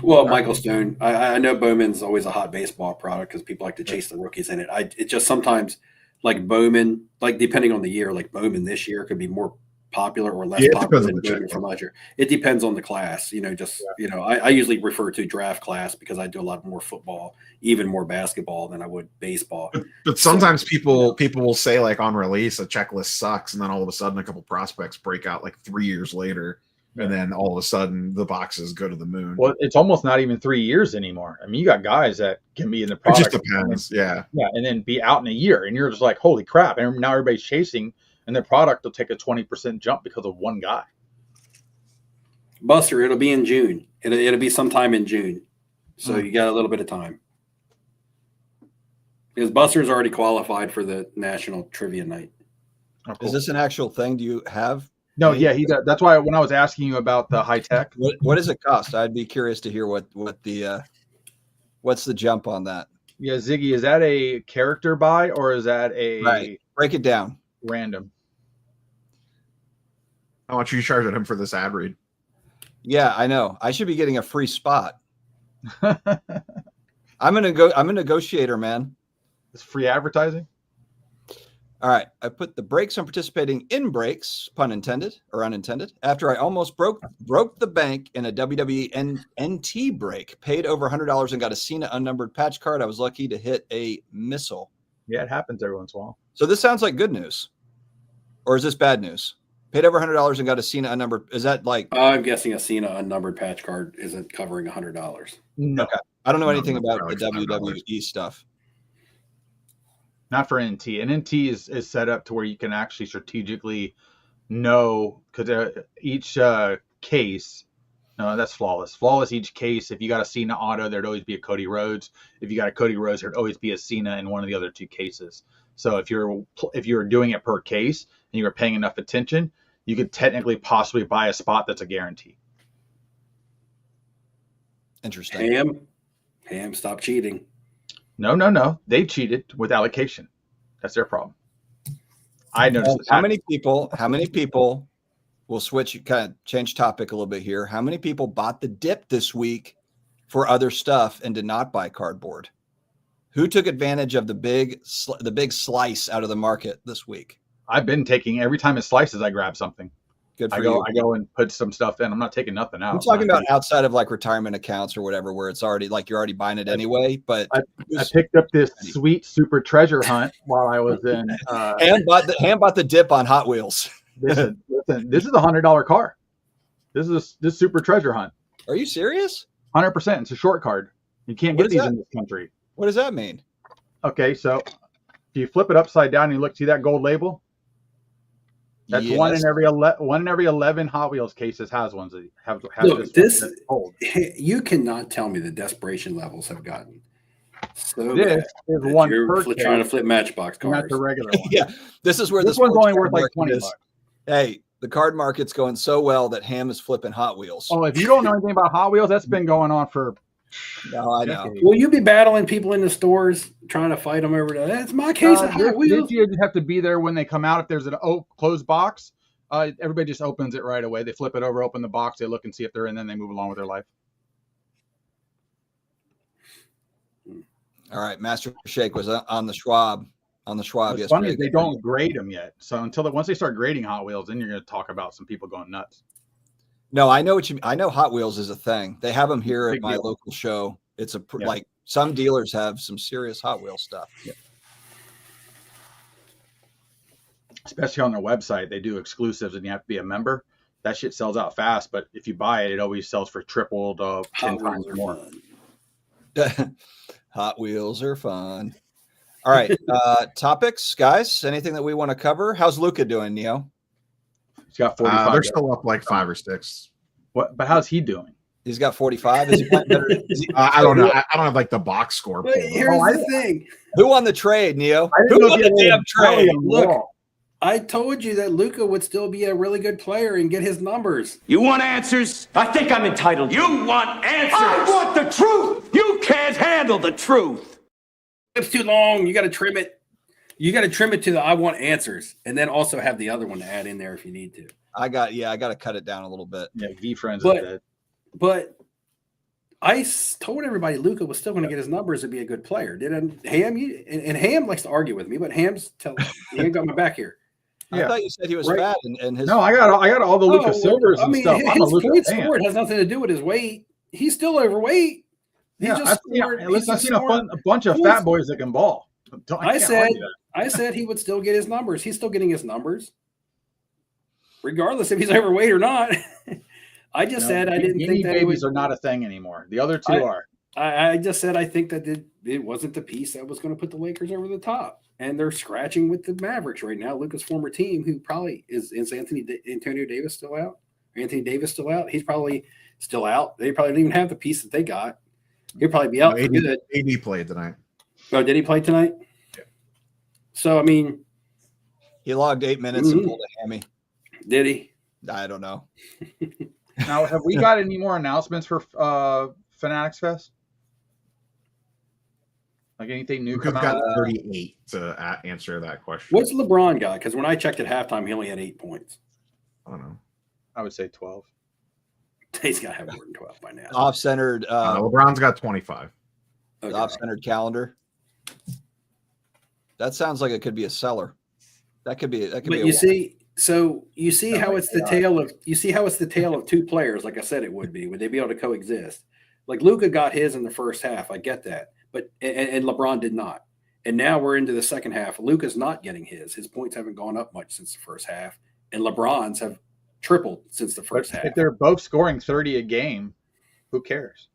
Well, Michael Stone. I know Bowman's always a hot baseball product because people like to chase the rookies in it. It just sometimes like Bowman, like depending on the year, like Bowman this year could be more popular or less popular than Bowman from last year. It depends on the class. I usually refer to draft class because I do a lot more football, even more basketball than I would baseball. But sometimes people will say like on release a checklist sucks, and then all of a sudden a couple prospects break out like 3 years later. And then all of a sudden the boxes go to the moon. Well, it's almost not even 3 years anymore. I mean, you got guys that can be in the product. It just depends. Yeah. And then be out in a year. And you're just like, holy crap. And now everybody's chasing, and the product will take a 20% jump because of one guy. Buster, it'll be in June. It'll be sometime in June. So you got a little bit of time. Because Buster's already qualified for the National Trivia Night. Oh, cool. Is this an actual thing? Do you have? No, yeah, he does. That's why when I was asking you about the high tech, what does it cost? I'd be curious to hear what's the jump on that. Yeah, Ziggy, is that a character buy or is that a break it down random? How much are you charging him for this ad read? Yeah, I know. I should be getting a free spot. I'm a negotiator, man. It's free advertising. All All right. I put the brakes on participating in breaks, pun intended or unintended, after I almost broke the bank in a WWE NT break, paid over $100 and got a Cena unnumbered patch card. I was lucky to hit a missile. Yeah, it happens every once in a while. So this sounds like good news. Or is this bad news? Paid over $100 and got a Cena unnumbered. Is that like? I'm guessing a Cena unnumbered patch card isn't covering $100. No. Okay. I don't know anything about the WWE stuff. Not for NT. And NT is set up to where you can actually strategically know, because each case, no, that's flawless. Flawless each case. If you got a Cena auto, there'd always be a Cody Rhodes. If you got a Cody Rhodes, there'd always be a Cena in one of the other two cases. So if you're doing it per case and you're paying enough attention, you could technically possibly buy a spot that's a guarantee. Interesting. Ham, stop cheating. No. They cheated with allocation. That's their problem. I noticed. How many people will switch, kind of change topic a little bit here. How many people bought the dip this week for other stuff and did not buy cardboard? Who took advantage of the big slice out of the market this week? I've been taking, every time it slices, I grab something. Good for you. I go and put some stuff in. I'm not taking nothing out. I'm talking about outside of like retirement accounts or whatever, where it's already like you're already buying it anyway. But I picked up this sweet super treasure hunt while I was in. Ham bought the dip on Hot Wheels. Listen, this is a $100 car. This super treasure hunt. Are you serious? 100%. It's a short card. You can't get these in this country. What does that mean? Okay, so if you flip it upside down and you see that gold label. That's yes. one in every 11 Hot Wheels cases has ones that have Look, this gold. You cannot tell me the desperation levels have gotten so this is one per trying to flip Matchbox cars. Not the regular one. Yeah, this is where this one's only worth like $20. Hey, the card market's going so well that Ham is flipping Hot Wheels. Oh, if you don't know anything about Hot Wheels, that's been going on for. No, I know. Will you be battling people in the stores trying to fight them over there? That's my case of Hot Wheels. You have to be there when they come out. If there's an closed box, everybody just opens it right away. They flip it over, open the box, they look and see if they're in, then they move along with their life. All right, Master Shake was on the Schwab. What's yesterday. funny is they don't grade them yet. So once they start grading Hot Wheels, then you're going to talk about some people going nuts. No, I know what you mean. I know Hot Wheels is a thing. They have them here Big at my deal. local show. It's like some dealers have some serious Hot Wheels stuff. Yeah. Especially on their website, they do exclusives and you have to be a member. That shit sells out fast, but if you buy it, it always sells for triple to 10 times more. Hot Wheels are fun. All right, topics, guys. Anything that we want to cover? How's Luca doing, Neo? He's got 45. They're still up like 5 or 6. What? But how's he doing? He's got 45. Is he playing better? I don't know. I don't have like the box score. But here's the thing. Who won the trade, Neo? Who know won the damn trade? Look, I told you that Luca would still be a really good player and get his numbers. You want answers? I think I'm entitled. You want answers? I want the truth. You can't handle the truth. It's too long. You got to trim it. You got to trim it to the I want answers, and then also have the other one to add in there if you need to. I got to cut it down a little bit. Yeah, V-Friends But- is dead. But I told everybody Luca was still going to get his numbers and be a good player. Didn't Ham? And Ham likes to argue with me, but Ham's he ain't got my back here. I thought you said he was Right. fat and his. No, I got all the Luca Silvers I and mean, stuff. I'm a his Luca point fan. scored has nothing to do with his weight. He's still overweight. He Yeah, just I've seen a bunch of fat boys that can ball. I said he would still get his numbers. He's still getting his numbers, regardless if he's overweight or not. I just said I didn't think that babies are not a thing anymore. The other two are. I just said I think that it wasn't the piece that was going to put the Lakers over the top, and they're scratching with the Mavericks right now. Luca's former team, who probably is Antonio Davis still out? Anthony Davis still out? He's probably still out. They probably don't even have the piece that they got. He'll probably be out for good. AD played tonight. Oh, did he play tonight? Yeah. So I mean, he logged 8 minutes and pulled a hammy. Did he? I don't know. Now, have we got any more announcements for Fanatics Fest? Like anything new Luka's come got out? 38 to answer that question. What's LeBron got? Because when I checked at halftime, he only had 8 points. I don't know. I would say 12. He's got to have more than 12 by now. Off-centered. LeBron's got 25. Okay. Off-centered calendar. That sounds like it could be a seller. That could be. But you see how it's the tale of two players. Like I said, it would be. Would they be able to coexist? Like Luka got his in the first half. I get that, but and LeBron did not. And now we're into the second half. Luka's not getting his. His points haven't gone up much since the first half, and LeBron's have tripled since the first half. If they're both scoring 30 a game, who cares?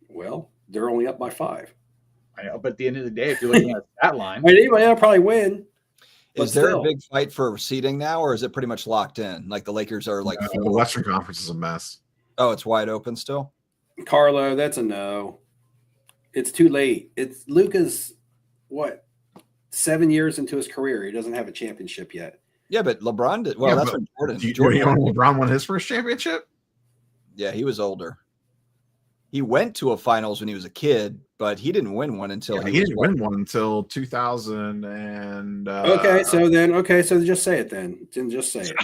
Well, they're only up by 5. I know, but at the end of the day, if you're looking at that line, anybody will probably win. Is there a big fight for seeding now, or is it pretty much locked in? Like the Lakers are like the Western Conference is a mess. Oh, it's wide open still. Carlo, that's a no. It's too late. It's Luka's 7 years into his career. He doesn't have a championship yet. Yeah, but LeBron did. Well, that's important. Do you know LeBron won his first championship? Yeah, he was older. He went to a finals when he was a kid, but he didn't win one until he didn't win one until 2000 and so just say it then. Just say it.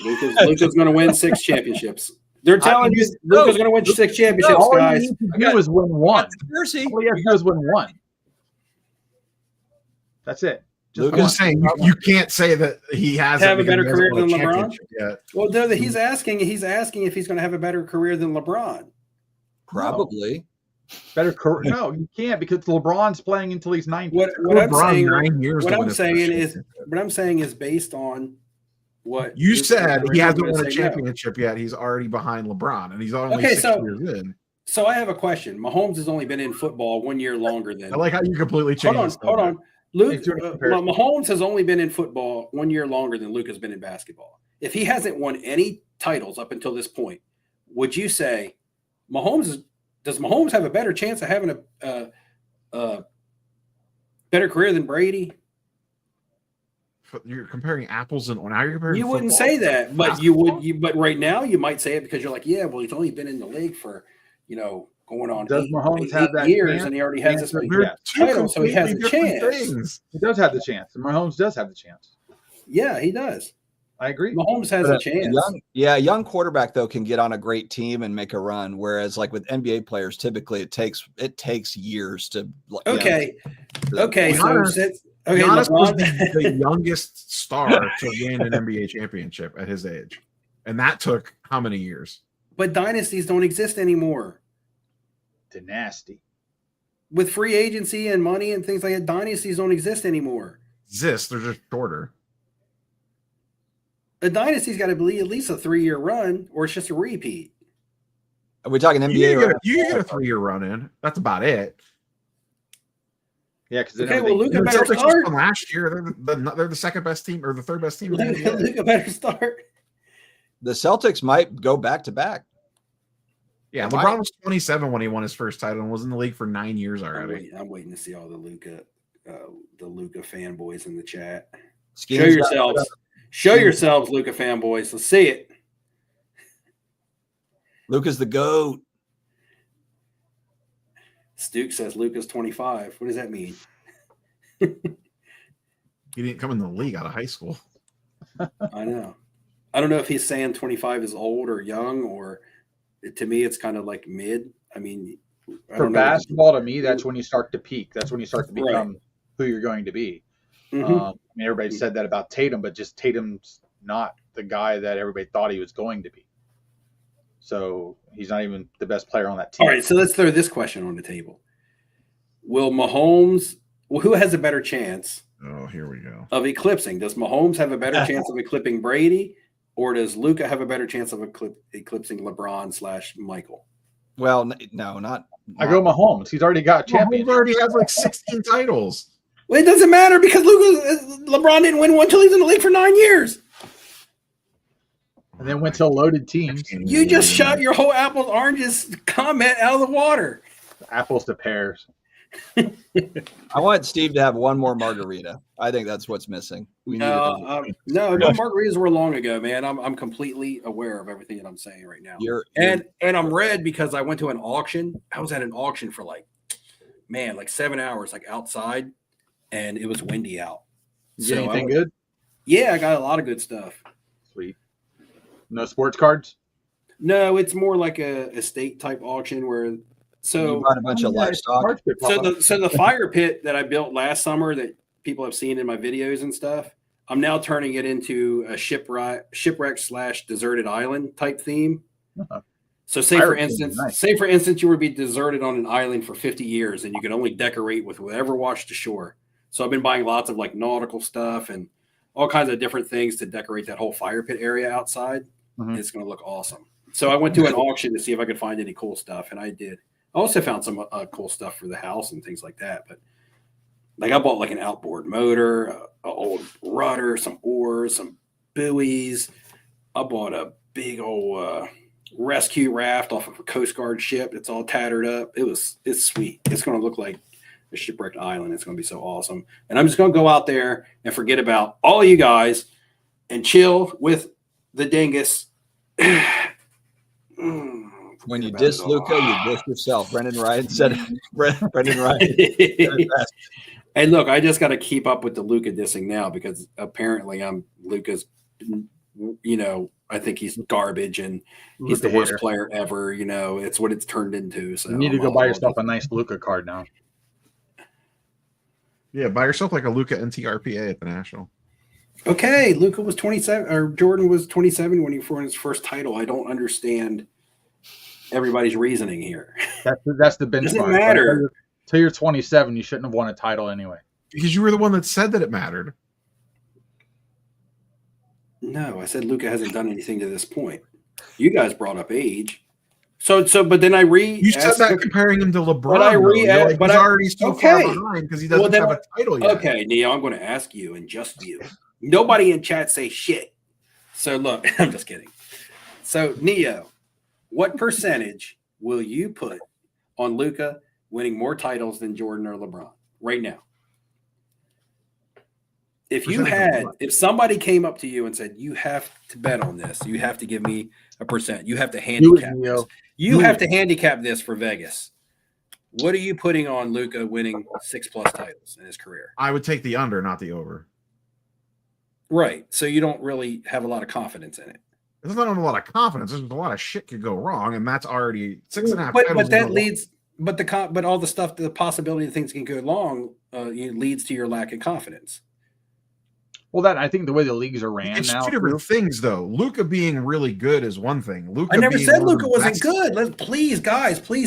Luka's going to win 6 championships. They're telling you Luka's going to win 6 championships, guys. All he was win one. All he has to do is win one. That's it. Luka's saying you can't say that he has a better career than LeBron yet. Well, no, he's asking if he's going to have a better career than LeBron. Probably. Better career? No, you can't because LeBron's playing until he's 90. What I'm saying is based on what you said. He hasn't won a championship yet. He's already behind LeBron, and he's only 6 years in. So I have a question. Mahomes has only been in football 1 year longer than. I like how you completely changed. Hold on. Mahomes has only been in football 1 year longer than Luke has been in basketball. If he hasn't won any titles up until this point, would you say does Mahomes have a better chance of having a better career than Brady? You're comparing apples and now you're comparing. You wouldn't say that, but you would. But right now you might say it because you're like, yeah, well, he's only been in the league for going on does Mahomes have that years, chance? and he already has this title, so he has a chance. He does have the chance. Mahomes does have the chance. Yeah, he does. I agree. Mahomes has a chance. Young quarterback though can get on a great team and make a run. Whereas like with NBA players, typically it takes years to. Giannis was the youngest star to win an NBA championship at his age, and that took how many years? But dynasties don't exist anymore. Dynasty. With free agency and money and things like that, dynasties don't exist anymore. They're just shorter. A dynasty's got to be at least a 3-year run, or it's just a repeat. Are we talking NBA? You get a 3-year run in. That's about it. Yeah, because Luka better start. Last year, they're the second best team or the third best team. Luka better start. The Celtics might go back to back. Yeah, LeBron was 27 when he won his first title and was in the league for 9 years already. I'm waiting to see all the Luka fanboys in the chat. Show yourselves, Luka fanboys. Let's see it. Luka's the GOAT. Stuke says Luka's 25. What does that mean? He didn't come in the league out of high school. I know. I don't know if he's saying 25 is old or young, or to me, it's kind of like mid. I mean, for basketball, to me, that's when you start to peak. That's when you start to become who you're going to be. I mean, everybody said that about Tatum, but just Tatum's not the guy that everybody thought he was going to be. So he's not even the best player on that team. All right, so let's throw this question on the table. Will Mahomes – who has a better chance here we go. of eclipsing? Does Mahomes have a better chance of eclipsing Brady, or does Luka have a better chance of eclipsing LeBron/Michael? Well, no, not – I go Mahomes. He's already got a championship. Mahomes already has like 16 titles. Well, it doesn't matter because LeBron didn't win one until he's in the league for 9 years. And then went to loaded teams. You just shot your whole apples oranges comment out of the water. Apples to pears. I want Steve to have one more margarita. I think that's what's missing. No, margaritas were long ago, man. I'm completely aware of everything that I'm saying right now. And I'm red because I went to an auction. I was at an auction for like 7 hours, like outside, and it was windy out. Anything good? Yeah, I got a lot of good stuff. Sweet. No sports cards? No, it's more like a estate type auction where you bought a bunch of livestock. So the fire pit that I built last summer that people have seen in my videos and stuff, I'm now turning it into a shipwreck / deserted island type theme. So say for instance, you would be deserted on an island for 50 years and you can only decorate with whatever washed ashore. So I've been buying lots of like nautical stuff and all kinds of different things to decorate that whole fire pit area outside. It's going to look awesome. So I went to an auction to see if I could find any cool stuff, and I did. I also found some cool stuff for the house and things like that. But like I bought like an outboard motor, an old rudder, some oars, some buoys. I bought a big old rescue raft off of a Coast Guard ship. It's all tattered up. It's sweet. It's going to look like a shipwrecked island. It's going to be so awesome. And I'm just going to go out there and forget about all of you guys and chill with the dingus. When you diss Luca, you diss yourself. Brendan Ryan said Brendan Ryan. And look, I just got to keep up with the Luca dissing now because apparently Luca's, I think he's garbage and he's the worst player ever. It's what it's turned into. So you need to go buy yourself a nice Luca card now. Yeah, buy yourself like a Luca NTRPA at the National. Okay, Luca was 27, or Jordan was 27 when he won his first title. I don't understand everybody's reasoning here. That's the benchmark. Doesn't matter. Till you're 27, you shouldn't have won a title anyway. Because you were the one that said that it mattered. No, I said Luca hasn't done anything to this point. You guys brought up age. But then you said that comparing him to LeBron. But he's already so far behind because he doesn't have a title yet. Okay, Neo, I'm going to ask you and just you. Nobody in chat say shit. So look, I'm just kidding. So Neo, what percentage will you put on Luca winning more titles than Jordan or LeBron right now? If somebody came up to you and said, you have to bet on this, you have to give me a percent, you have to handicap this. You have to handicap this for Vegas. What are you putting on Luca winning 6+ titles in his career? I would take the under, not the over. Right. So you don't really have a lot of confidence in it. There's not a lot of confidence. There's a lot of shit could go wrong, and that's already 6.5. But that leads. But all the stuff, the possibility that things can go wrong, leads to your lack of confidence. Well, I think the way the leagues are ran it's now. Two different things, though. Luca being really good is one thing. I never said Luca wasn't good. Please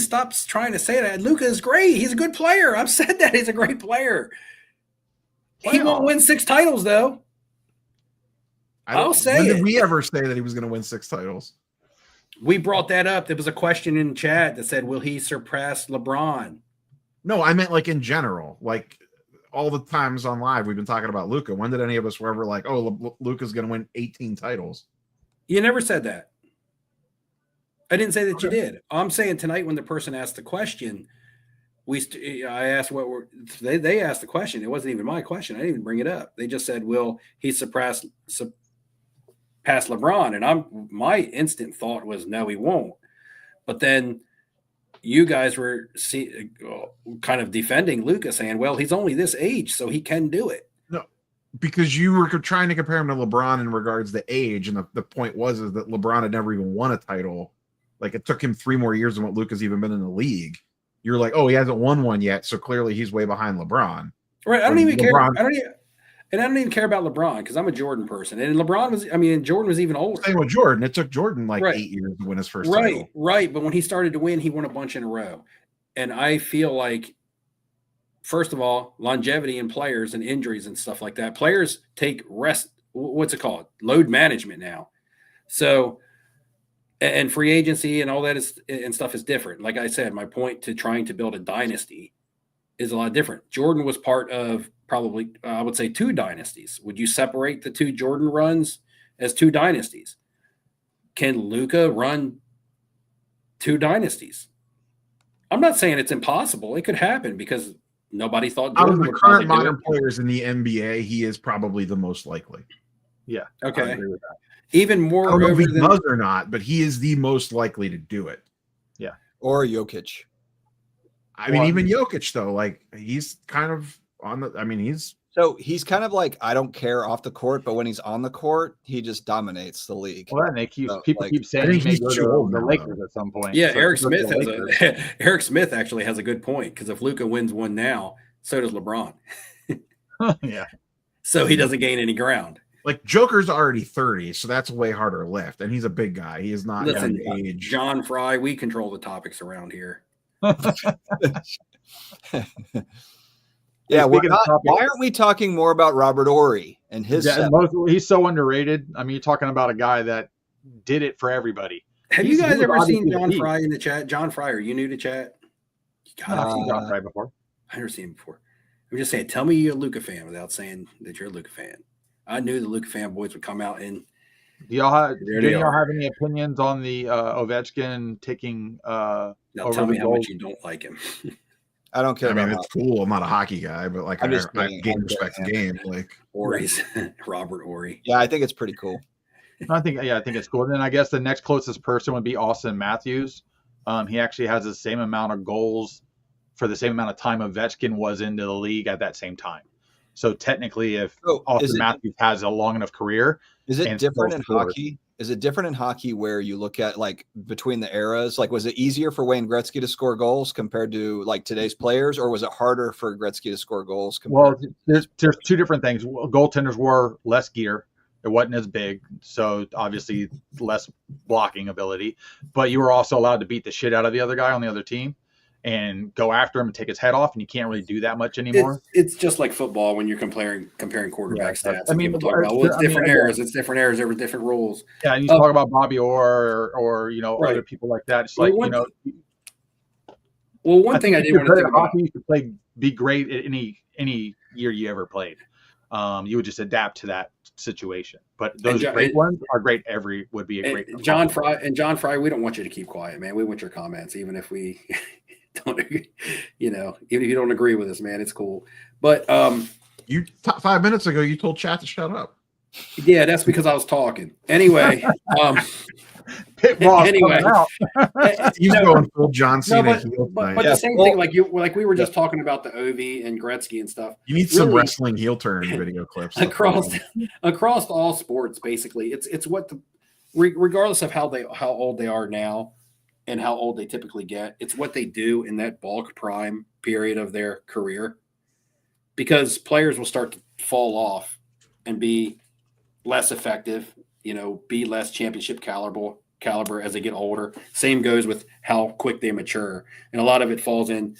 stop trying to say that. Luca is great. He's a good player. I've said that he's a great player. Wow. He won't win 6 titles, though. I'll say when it. Did we ever say that he was going to win 6 titles? We brought that up. There was a question in chat that said, will he surpass LeBron? No, I meant like in general. Like all the times on live, we've been talking about Luca. When did any of us were ever like, oh, Luca's going to win 18 titles? You never said that. I didn't say that you did. I'm saying tonight when the person asked the question, I asked they asked the question. It wasn't even my question. I didn't even bring it up. They just said, will he surpass LeBron? And my instant thought was, no, he won't. But then you guys were kind of defending Luca, saying, well, he's only this age, so he can do it. No, because you were trying to compare him to LeBron in regards to age. And the point is that LeBron had never even won a title. Like it took him 3 more years than what Luca's even been in the league. You're like, oh, he hasn't won one yet. So clearly he's way behind LeBron. Right. I don't even care. I don't even care about LeBron because I'm a Jordan person. And Jordan was even older. Same with Jordan. It took Jordan 8 years to win his first title. Right. But when he started to win, he won a bunch in a row. And I feel like, first of all, longevity in players and injuries and stuff like that. Players take rest. What's it called? Load management now. So, and free agency and all that and stuff is different. Like I said, my point to trying to build a dynasty is a lot different. Jordan was part of probably, I would say, 2 dynasties. Would you separate the 2 Jordan runs as 2 dynasties? Can Luca run 2 dynasties? I'm not saying it's impossible. It could happen because nobody thought Jordan out of the current modern players in the NBA, he is probably the most likely. Yeah. Okay. I agree with that. Even more I don't know if he does or not, but he is the most likely to do it. Yeah. Or Jokic. I mean, even Jokic, though, like he's kind of on the. He's kind of like, I don't care off the court, but when he's on the court, he just dominates the league. Well, and people keep saying he may go to the Lakers at some point. Yeah, so Eric Smith actually has a good point because if Luca wins one now, so does LeBron. Yeah. so he doesn't gain any ground. Like Joker's already 30, so that's a way harder lift, and he's a big guy. He is not Listen, age. John Fry, we control the topics around here. Yeah, why aren't we talking more about Robert Horry and his? He's so underrated. I mean, you're talking about a guy that did it for everybody. Have you guys ever seen John Fry in the chat? John Fry, are you new to chat? I've seen John Fry before. I've never seen him before. I'm just saying, tell me you're a Luka fan without saying that you're a Luka fan. I knew the Luka fanboys would come out and. Do y'all have any opinions on the Ovechkin taking? Now tell me how much you don't like him. I don't care. I mean, it's cool. I'm not a hockey guy, but like I game respect the game. Like Horry's Robert Horry. Yeah, I think it's pretty cool. I think it's cool. And then I guess the next closest person would be Austin Matthews. He actually has the same amount of goals for the same amount of time Ovechkin was into the league at that same time. So technically, if Austin Matthews has a long enough career, is it different in hockey? Is it different in hockey where you look at like between the eras? Like, was it easier for Wayne Gretzky to score goals compared to like today's players, or was it harder for Gretzky to score goals? Well, there's two different things. Goaltenders wore less gear. It wasn't as big, so obviously less blocking ability. But you were also allowed to beat the shit out of the other guy on the other team and go after him and take his head off, and you can't really do that much anymore. It's just like football when you're comparing quarterback stats. I mean, people talk about it's different eras. It's different eras. There were different rules. Yeah, and you talk about Bobby Orr or other people like that. It's like Well, one thing I did want to think about. Hockey, you could be great at any year you ever played. You would just adapt to that situation. But those great ones are great. Would be a great. John Fry, we don't want you to keep quiet, man. We want your comments, even if we. Don't even if you don't agree with us, man, it's cool. But 5 minutes ago you told chat to shut up. Yeah, that's because I was talking. Anyway, he's going full John Cena. But the same thing, like we were just talking about the Ovi and Gretzky and stuff. You need some wrestling heel turn video clips across all sports. Basically, it's what regardless of how old they are now. And how old they typically get. It's what they do in that bulk prime period of their career, because players will start to fall off and be less effective, be less championship caliber as they get older. Same goes with how quick they mature. And a lot of it falls in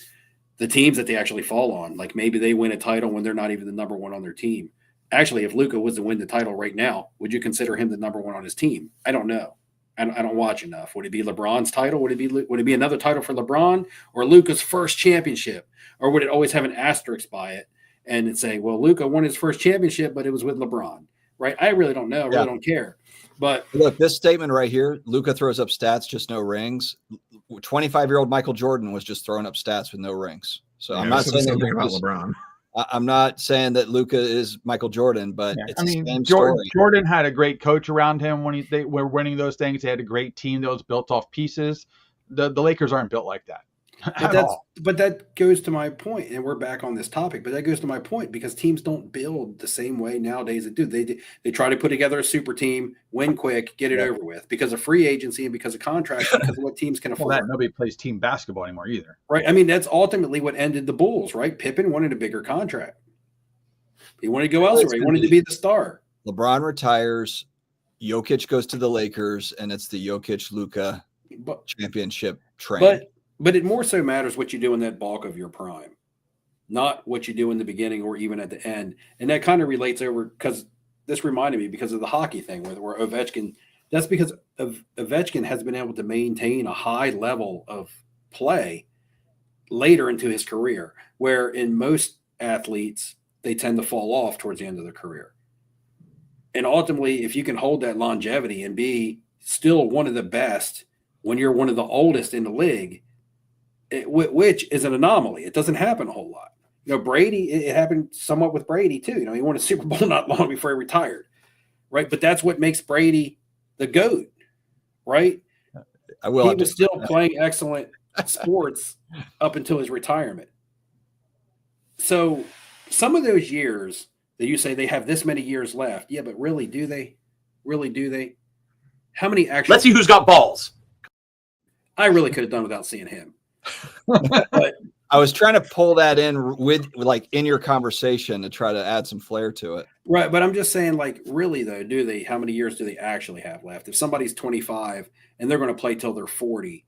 the teams that they actually fall on. Like maybe they win a title when they're not even the number one on their team. Actually, if Luka was to win the title right now, would you consider him the number one on his team? I don't know. I don't watch enough. Would it be LeBron's title? Would it be another title for LeBron, or Luka's first championship? Or would it always have an asterisk by it and say, well, Luka won his first championship, but it was with LeBron, right? I really don't know. I really don't care. But look, this statement right here, Luka throws up stats, just no rings. 25-year-old Michael Jordan was just throwing up stats with no rings. So I'm not saying anything about LeBron. I'm not saying that Luka is Michael Jordan, but it's the same story. Jordan had a great coach around him when they were winning those things. They had a great team that was built off pieces. The Lakers aren't built like that. But that goes to my point, and we're back on this topic. But that goes to my point, because teams don't build the same way nowadays that do. They try to put together a super team, win quick, get it over with, because of free agency and because of contracts, because of what teams can afford. Nobody plays team basketball anymore either, right? I mean, that's ultimately what ended the Bulls, right? Pippen wanted a bigger contract. He wanted to go elsewhere. He wanted to be the star. LeBron retires, Jokic goes to the Lakers, and it's the Jokic-Luka championship train. But it more so matters what you do in that bulk of your prime, not what you do in the beginning or even at the end. And that kind of relates over, because this reminded me because of the hockey thing where Ovechkin, that's because Ovechkin has been able to maintain a high level of play later into his career, where in most athletes, they tend to fall off towards the end of their career. And ultimately, if you can hold that longevity and be still one of the best when you're one of the oldest in the league, which is an anomaly. It doesn't happen a whole lot. Brady, it happened somewhat with Brady too. He won a Super Bowl not long before he retired, right? But that's what makes Brady the GOAT, right? He was still playing excellent sports up until his retirement. So some of those years that you say they have this many years left, yeah, but really, do they? Really, do they? How many actually? Let's see who's got balls. I really could have done without seeing him. But I was trying to pull that in with like in your conversation to try to add some flair to it. Right, but I'm just saying, like, really though, how many years do they actually have left? If somebody's 25 and they're going to play till they're 40,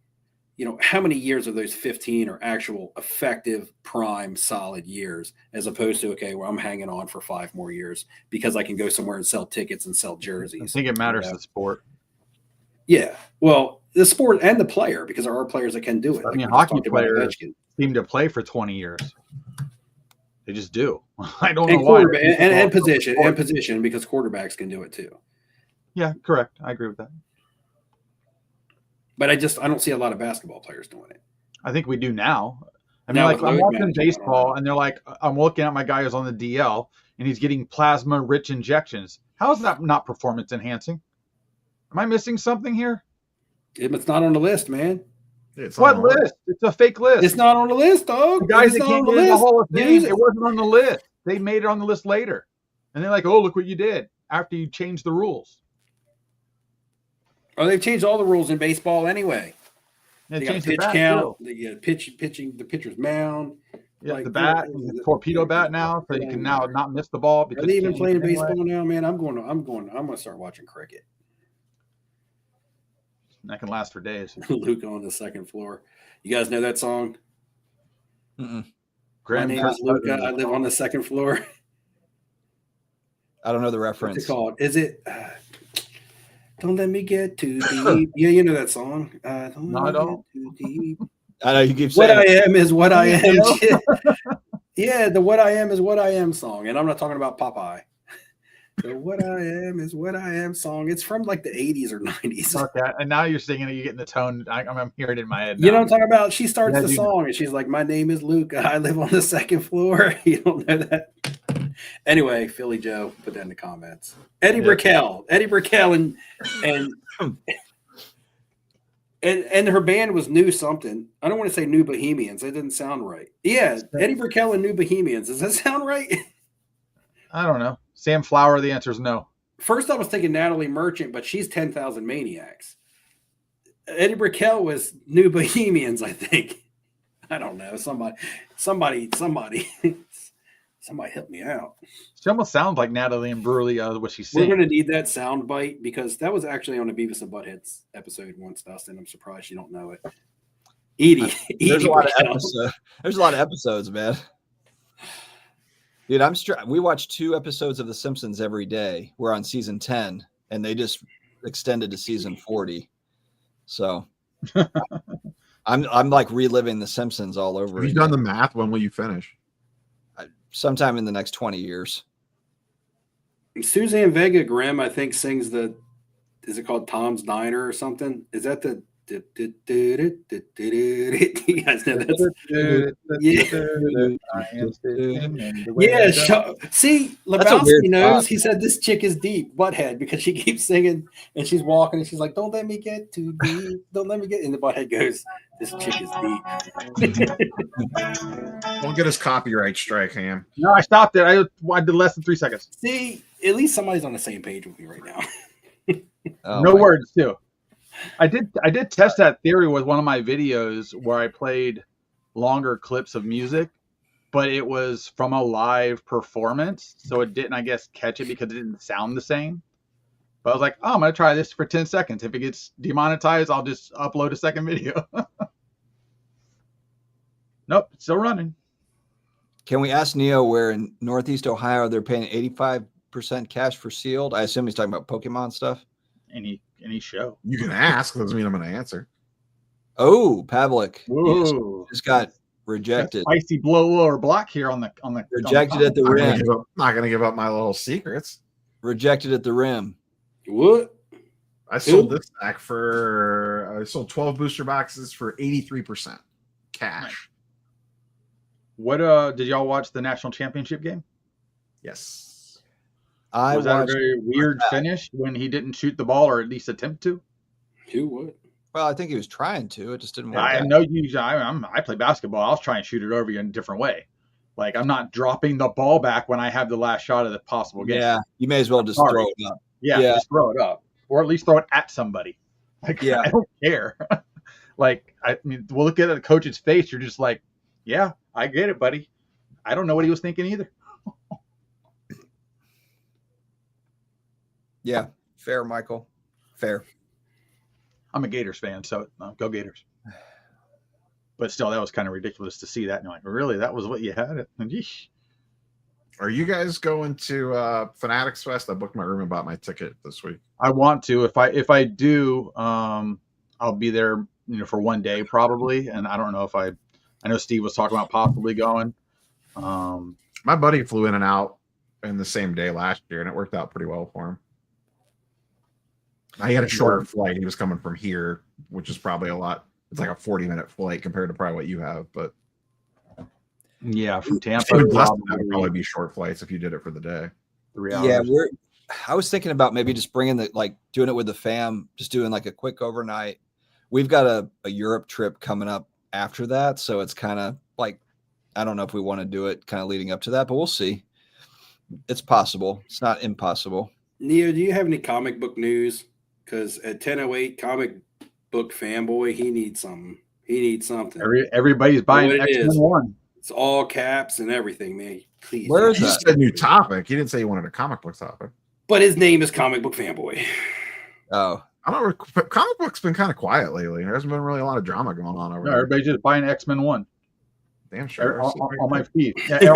how many years of those 15 are actual effective, prime, solid years, as opposed to, okay, well, I'm hanging on for 5 more years because I can go somewhere and sell tickets and sell jerseys. I think it matters the sport. Yeah, well, the sport and the player, because there are players that can do it. I mean, hockey players seem to play for 20 years. They just do. I don't know why. And position, because quarterbacks can do it too. Yeah, correct. I agree with that. But I don't see a lot of basketball players doing it. I think we do now. I mean, like I'm watching baseball and they're like, I'm looking at my guy who's on the DL and he's getting plasma-rich injections. How is that not performance enhancing? Am I missing something here? It's not on the list, man. What list? It's a fake list. It's not on the list, dog. The guys that can't get in the Hall of Fame, it wasn't on the list. They made it on the list later. And they're like, oh, look what you did after you changed the rules. Oh, they've changed all the rules in baseball anyway. They got a pitch count. They got pitching, the pitcher's mound. Yeah, like, the bat, the torpedo bat now, so you can now not miss the ball. Are they even playing baseball now, man? I'm going to start watching cricket. That can last for days. Luke on the second floor. You guys know that song? Mm-mm. My name is Luca. I live on the second floor. I don't know the reference. What's it called? Is it Don't Let Me Get Too Deep? Yeah, you know that song. No, I don't. Too deep. I know you keep saying What I am is what I am. Yeah, the What I Am is What I Am song. And I'm not talking about Popeye. The What I Am is What I Am song. It's from like the 80s or 90s. Okay, and now you're singing it, you're getting the tone. I'm hearing it in my head now. You know what I'm talking about? She starts the song and she's like, my name is Luca. I live on the second floor. You don't know that? Anyway, Philly Joe, put that in the comments. Eddie Brickell and her band was New Something. I don't want to say New Bohemians. That didn't sound right. Yeah, Eddie Brickell and New Bohemians. Does that sound right? I don't know. Sam Flower, the answer is no. First, I was thinking Natalie Merchant, but she's 10,000 Maniacs. Eddie Brickell was New Bohemians, I think. I don't know. Somebody help me out. She almost sounds like Natalie and Burley, what she's saying. We're going to need that sound bite because that was actually on the Beavis and Buttheads episode once, Dustin. I'm surprised you don't know it. Edie. There's a lot of episodes. There's a lot of episodes, man. Dude, we watch 2 episodes of The Simpsons every day. We're on season 10, and they just extended to season 40. So I'm like reliving The Simpsons all over. Have you done the math? When will you finish? Sometime in the next 20 years. Suzanne Vega Grimm, I think, sings is it called Tom's Diner or something? Is that the you guys know that? Yeah. See, Lebowski knows. He said this chick is deep, butthead, because she keeps singing and she's walking and she's like, "Don't let me get too deep. Don't let me get." And the butthead goes, "This chick is deep." Don't get us copyright strike, Ham. No, I stopped it. I did less than 3 seconds. See, at least somebody's on the same page with me right now. No words too. I did test that theory with one of my videos where I played longer clips of music, but it was from a live performance, so it didn't, I guess, catch it because it didn't sound the same. But I was like, oh, I'm gonna try this for 10 seconds. If it gets demonetized, I'll just upload a second video. Nope, it's still running. Can we ask Neo where in Northeast Ohio they're paying 85% cash for sealed? I assume he's talking about Pokemon stuff. Any show. You can ask. Doesn't mean I'm going to answer. Oh, Pavlik. Just got rejected. That spicy blow or block here on the rejected at the rim. Not going to give up my little secrets. Rejected at the rim. What? I sold this back I sold 12 booster boxes for 83% cash. What did y'all watch the national championship game? Yes. Was that a very weird finish when he didn't shoot the ball, or at least attempt to? Who would? Well, I think he was trying to. It just didn't work. I know you. I play basketball. I'll try and shoot it over you in a different way. Like, I'm not dropping the ball back when I have the last shot of the possible game. Yeah, you may as well just throw it up. Yeah, just throw it up, or at least throw it at somebody. Like, I don't care. Like, I mean, we'll look at the coach's face. You're just like, Yeah, I get it, buddy. I don't know what he was thinking either. Yeah, fair, Michael. Fair. I'm a Gators fan, so go Gators. But still, that was kind of ridiculous to see that. And like, really, that was what you had? Yeesh. Are you guys going to Fanatics Fest? I booked my room and bought my ticket this week. I want to. If I do, I'll be there, for one day probably. And I don't know if I know Steve was talking about possibly going. My buddy flew in and out in the same day last year, and it worked out pretty well for him. He had a shorter flight. He was coming from here, which is probably a lot. It's like a 40-minute flight compared to probably what you have, but yeah, from Tampa, that would probably be short flights if you did it for the day. 3 hours. Yeah, I was thinking about maybe just bringing doing it with the fam, just doing like a quick overnight. We've got a Europe trip coming up after that, so it's kind of like, I don't know if we want to do it kind of leading up to that, but we'll see. It's possible. It's not impossible. Neo, do you have any comic book news? Because at 10:08, comic book fanboy, he needs something. Everybody's buying X-Men 1. It's all caps and everything, man. Please. Where is He that? said new topic. He didn't say he wanted a comic book topic. But his name is Comic Book Fanboy. Oh, I don't know. Comic books been kind of quiet lately. There hasn't been really a lot of drama going on over there. Everybody's just buying X-Men 1. Damn sure. On my feed. Yeah,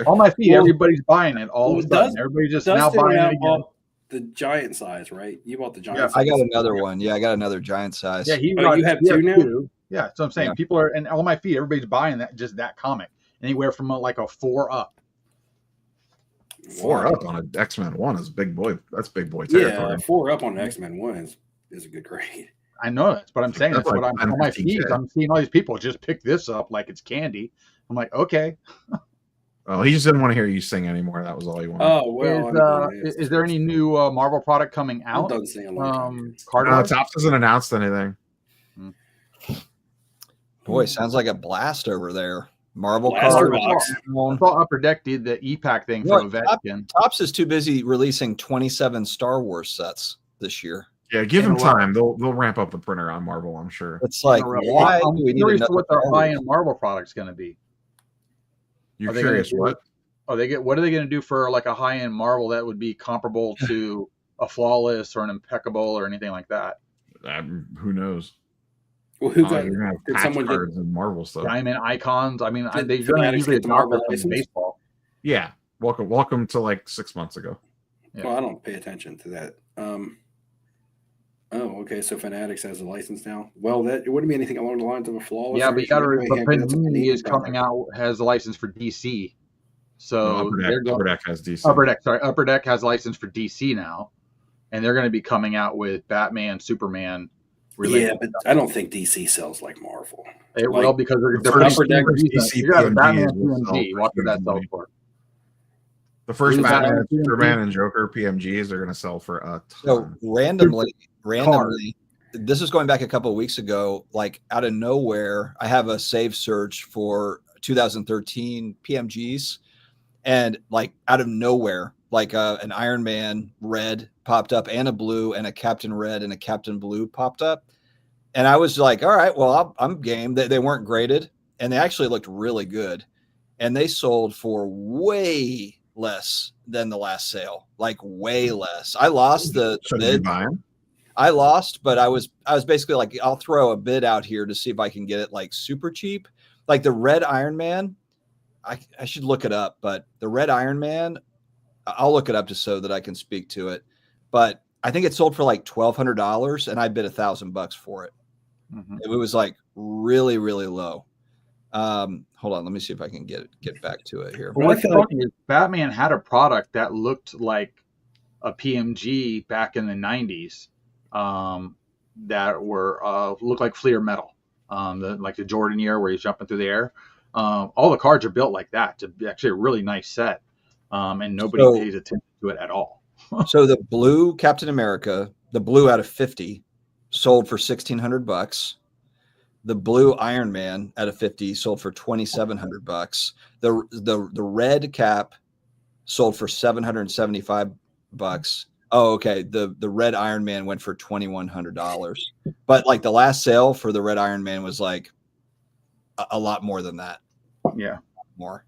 on my feed, everybody's buying it all of a sudden. Everybody's just now buying it again. The giant size, right? You bought the giant size. I got another one. Yeah, I got another giant size. Yeah, you have two now? Yeah, so I'm saying people are, and on my feed, everybody's buying that comic. Anywhere from like a 4 up. 4 up on an X-Men 1 is big boy. That's big boy territory. Yeah, 4 up on X-Men 1 is a good grade. I know that's what I'm saying. That's like what I'm on my feed. I'm seeing all these people just pick this up like it's candy. I'm like, okay. Oh, he just didn't want to hear you sing anymore. That was all he wanted. Oh well. Is there any new Marvel product coming out? It doesn't sound like Topps hasn't announced anything. Boy, sounds like a blast over there. Marvel Blaster cards. I saw Upper Deck did the E-Pack thing for Ovechkin. Topps is too busy releasing 27 Star Wars sets this year. Yeah, give him time. They'll ramp up the printer on Marvel, I'm sure. It's like, why do we need curious another what their high-end Marvel product's going to be. You're curious what? What are they going to do for like a high-end Marvel that would be comparable to a Flawless or an Impeccable or anything like that? Who knows? Well, who got? You're gonna have Did patch someone cards and Marvel stuff? Diamond icons. I mean, they Fanatics usually get the Marvel adopt license? baseball. Yeah. Welcome to like 6 months ago. Yeah. Well, I don't pay attention to that. Oh, okay. So Fanatics has a license now. Well, that it wouldn't be anything along the lines of a Flawless. Yeah, but you got to remember, Panini is coming coming out, has a license for DC. So Upper Deck has DC. Upper Deck has a license for DC now, and they're going to be coming out with Batman, Superman. Yeah, but I don't think DC sells like Marvel. It will because they're Upper Deck DC. You got a Batman PMG. Watch what that sells for. The first Batman, Superman, and Joker PMGs are going to sell for a ton. So randomly, this is going back a couple of weeks ago, like out of nowhere, I have a save search for 2013 PMGs, and like out of nowhere, like an Iron Man red popped up, and a blue, and a Captain Red and a Captain Blue popped up, and I was like, all right, well, I'm game. They weren't graded, and they actually looked really good, and they sold for way less than the last sale, like way less. I lost the bid. I lost, but I was basically like, I'll throw a bid out here to see if I can get it like super cheap. Like the red Iron Man, I should look it up, but the red Iron Man, I'll look it up just so that I can speak to it. But I think it sold for like $1,200, and I bid $1,000 for it. Mm-hmm. It was like really, really low. Hold on, let me see if I can get back to it here. Well, what's funny is Batman had a product that looked like a PMG back in the 90s that were looked like Fleer metal, like the Jordan year where he's jumping through the air. All the cards are built like that to be actually a really nice set, and nobody pays attention to it at all. So the blue Captain America, the blue out of 50, sold for $1,600. The blue Iron Man out of 50 sold for $2,700. The red cap sold for $775. Oh, okay. The red Iron Man went for $2,100. But like the last sale for the red Iron Man was like a lot more than that. Yeah, more.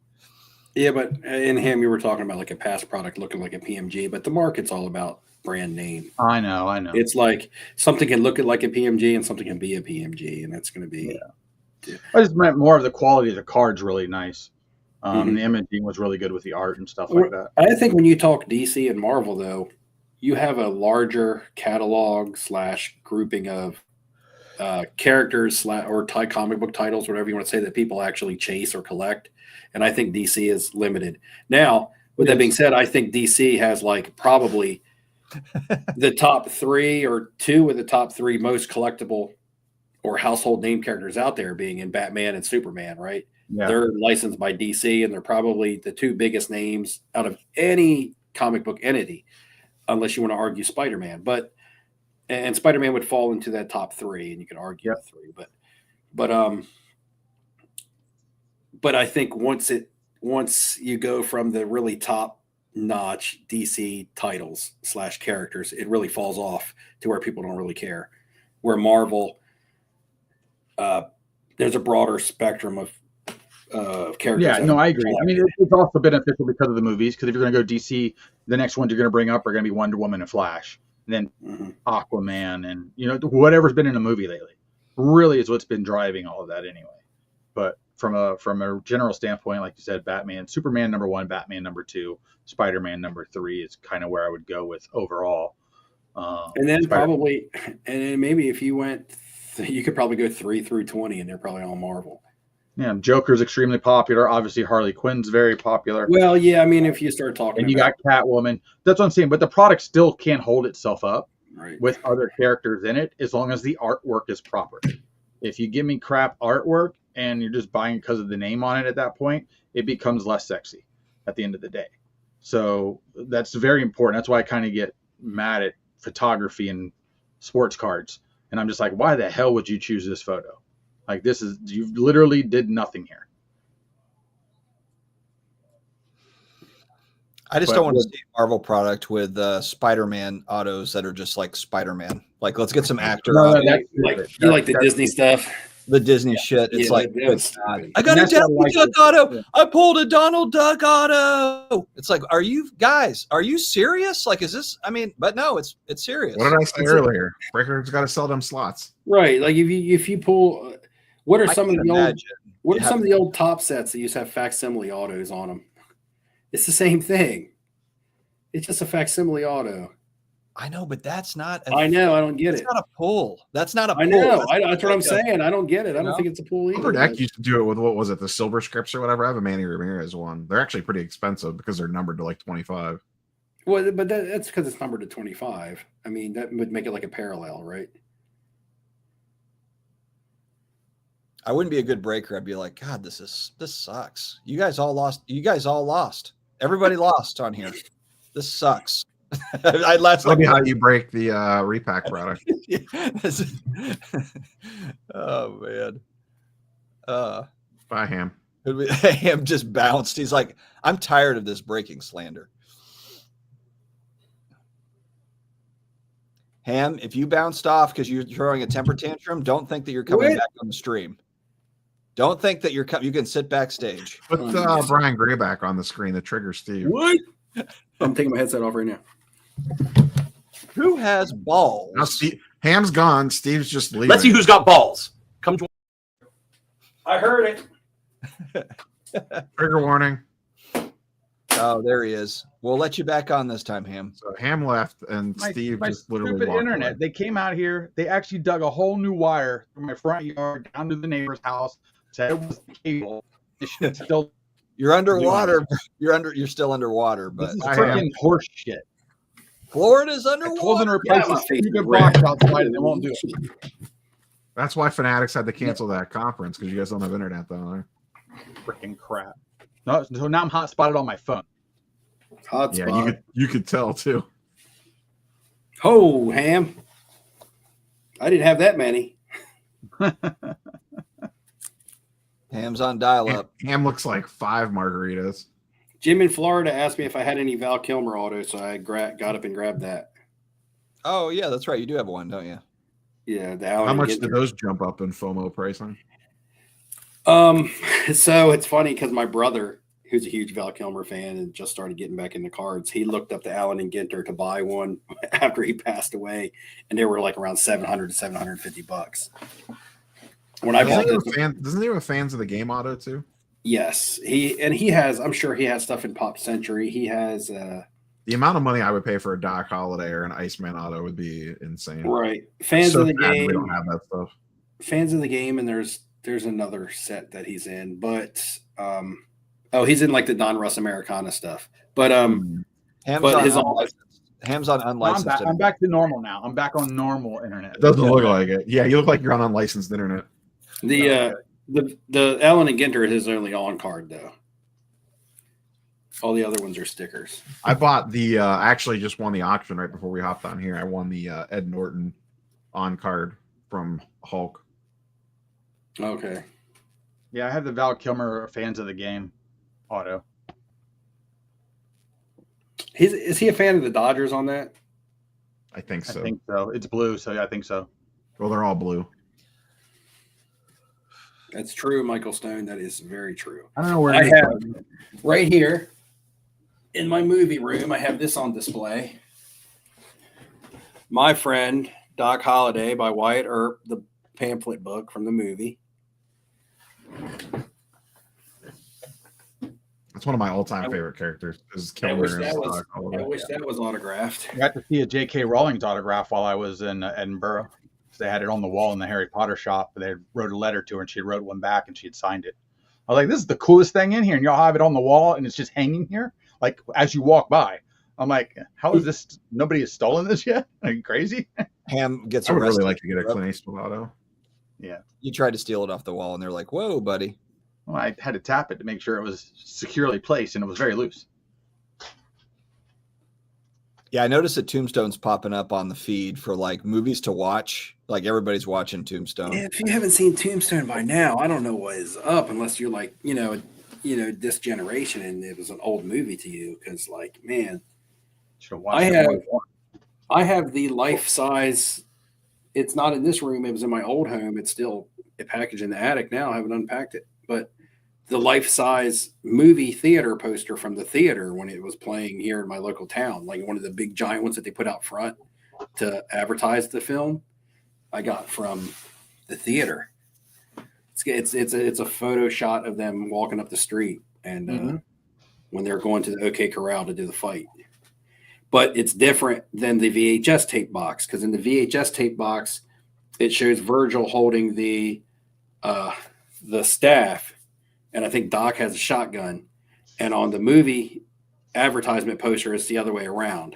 Yeah, but in him, you were talking about like a past product looking like a PMG, but the market's all about brand name. I know. It's like something can look like a PMG and something can be a PMG, and that's going to be. Yeah. I just meant more of the quality of the card's really nice. Mm-hmm. The imaging was really good with the art and stuff like that. I think when you talk DC and Marvel, though, you have a larger catalog / grouping of characters or comic book titles, whatever you want to say, that people actually chase or collect. And I think DC is limited. Now, with that being said, I think DC has like probably the top 3 or 2 of the top 3 most collectible or household name characters out there, being in Batman and Superman, right? Yeah. They're licensed by DC, and they're probably the 2 biggest names out of any comic book entity, unless you want to argue Spider-Man. And Spider-Man would fall into that top 3, and you could argue 3. But I think once you go from the really top-notch DC titles / characters, it really falls off to where people don't really care. Where Marvel, there's a broader spectrum of characters. Yeah, no, I agree. I mean, it's also beneficial because of the movies. Because if you're going to go DC, the next ones you're going to bring up are going to be Wonder Woman and Flash, and then Aquaman, and whatever's been in a movie lately. Really, is what's been driving all of that anyway. But from a general standpoint, like you said, Batman, Superman number 1, Batman number 2, Spider-Man number 3 is kind of where I would go with overall. And then maybe if you went, you could probably go 3 through 20, and they're probably all Marvel. Yeah, Joker's extremely popular. Obviously, Harley Quinn's very popular. Well, yeah, I mean, if you start talking, and you got Catwoman, that's what I'm saying. But the product still can't hold itself up with other characters in it, as long as the artwork is proper. If you give me crap artwork and you're just buying because of the name on it, at that point, it becomes less sexy at the end of the day. So that's very important. That's why I kind of get mad at photography and sports cards, and I'm just like, why the hell would you choose this photo? Like, you literally did nothing here. I just don't want to see a Marvel product with Spider-Man autos that are just like Spider-Man. Like, let's get some actor. You like the Disney stuff? The Disney shit. It's I got a Daffy Duck auto. I pulled a Donald Duck auto. It's like, are you serious? Like, is this? I mean, but no, it's serious. What did I say earlier? Breaker's got to sell them slots, right? Like if you pull, what are some of the old top sets that used to have facsimile autos on them? It's the same thing. It's just a facsimile auto. I know, but that's not. I know. I don't get it. That's not a pull. That's not a pull. I know. That's what I'm saying. I don't get it. I don't think it's a pull either. Upper Deck used to do it with, what was it, the Silver Scripts or whatever. I have a Manny Ramirez one. They're actually pretty expensive because they're numbered to like 25. Well, but that's because it's numbered to 25. I mean, that would make it like a parallel, right? I wouldn't be a good breaker. I'd be like, God, this sucks. You guys all lost. Everybody lost on here. This sucks. That'll be how you break the repack product. Oh man. Bye, Ham. Ham just bounced. He's like, I'm tired of this breaking slander. Ham, if you bounced off because you're throwing a temper tantrum, don't think that you're coming back on the stream. Don't think that you can sit backstage. Put Brian Gray back on the screen to trigger Steve. What? I'm taking my headset off right now. Who has balls? Now Ham's gone. Steve's just leaving. Let's see who's got balls. Come join. I heard it. Trigger warning. Oh, there he is. We'll let you back on this time, Ham. So Ham left, and Steve just literally stupid walked internet. away. They came out here. They actually dug a whole new wire from my front yard down to the neighbor's house. Said it was cable. Still, you're underwater. You're still underwater, but this is freaking horse shit. Florida's underwater. I told them to replace the stupid box outside, and they won't do it. That's why Fanatics had to cancel that conference, because you guys don't have internet down there. Freaking crap. No, so now I'm hot spotted on my phone. Yeah, you could tell too. Oh, Ham. I didn't have that many. Ham's on dial-up. Ham looks like 5 margaritas. Jim in Florida asked me if I had any Val Kilmer autos, so I got up and grabbed that. Oh, yeah, that's right. You do have one, don't you? Yeah. How much did those jump up in FOMO pricing? So it's funny because my brother, who's a huge Val Kilmer fan and just started getting back into cards, he looked up the Allen and Ginter to buy one after he passed away, and they were like around $700 to $750. When I bought this, doesn't he have fans of the game auto too? Yes, he has. I'm sure he has stuff in Pop Century. He has. The amount of money I would pay for a Doc Holliday or an Iceman auto would be insane. Right, fans so of the game. We don't have that stuff. Fans of the game, and there's another set that he's in, but he's in like the Don Russ Americana stuff. But Ham's on unlicensed. I'm back to normal now. I'm back on normal internet. It doesn't look like it. Yeah, you look like you're on unlicensed internet. The Allen and Ginter is his only on card though. All the other ones are stickers. I bought the actually just won the auction right before we hopped on here. I won the Ed Norton on card from Hulk. Okay. Yeah, I have the Val Kilmer fans of the game auto. Is he a fan of the Dodgers on that? I think so. I think so. It's blue, so yeah, I think so. Well, they're all blue. That's true, Michael Stone. That is very true. I don't know where I have right here in my movie room. I have this on display. My Friend Doc Holliday by Wyatt Earp, the pamphlet book from the movie. That's one of my all-time favorite characters. I wish that was autographed. I got to see a J.K. Rowling's autograph while I was in Edinburgh. They had it on the wall in the Harry Potter shop. They wrote a letter to her, and she wrote one back, and she had signed it. I was like, "This is the coolest thing in here," and y'all have it on the wall, and it's just hanging here, like as you walk by. I'm like, "How is this? Nobody has stolen this yet? Are you crazy?" Ham gets. I would really like to get a Clint Eastwood auto. Yeah, you tried to steal it off the wall, and they're like, "Whoa, buddy." Well, I had to tap it to make sure it was securely placed, and it was very loose. Yeah, I noticed that Tombstone's popping up on the feed for like movies to watch. Like everybody's watching Tombstone. Yeah, if you haven't seen Tombstone by now, I don't know what is up unless you're like, this generation and it was an old movie to you. Because like, man, I have the life size. It's not in this room. It was in my old home. It's still packaged in the attic now. I haven't unpacked it, but the life-size movie theater poster from the theater when it was playing here in my local town, like one of the big giant ones that they put out front to advertise the film, I got from the theater. It's a photo shot of them walking up the street and when they're going to the OK Corral to do the fight. But it's different than the VHS tape box because in the VHS tape box, it shows Virgil holding the staff. And I think Doc has a shotgun. And on the movie advertisement poster, it's the other way around.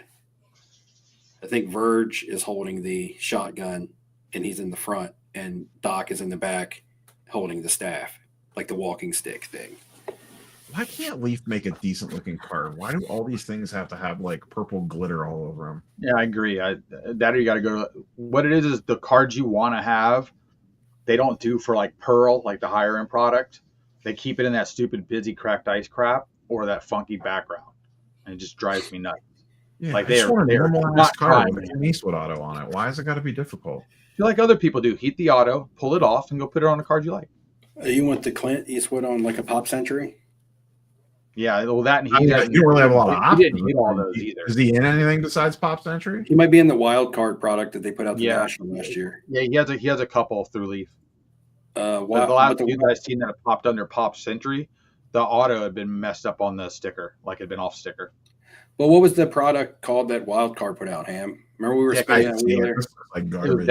I think Verge is holding the shotgun and he's in the front and Doc is in the back holding the staff, like the walking stick thing. Why can't Leaf make a decent looking card? Why do all these things have to have like purple glitter all over them? Yeah, I agree. That or you got to go to what it is the cards you want to have. They don't do for like Pearl, like the higher end product. They keep it in that stupid busy cracked ice crap or that funky background, and it just drives me nuts. Yeah, like they're not card with an Eastwood auto on it. Why has it got to be difficult? You like other people do. Heat the auto, pull it off, and go put it on a card you like. You want the Clint Eastwood on like a Pop Century? Yeah, well, that and you don't really have a lot of options. He didn't hit all those either. Is he in anything besides Pop Century? He might be in the wild card product that they put out the National last year. Yeah, he has a couple through Leaf. The last few that I've seen that have popped under Pop Century, the auto had been messed up on the sticker, like it had been off sticker. Well, what was the product called that Wild Card put out, Ham? Remember we were spending that wheel there? Like garbage,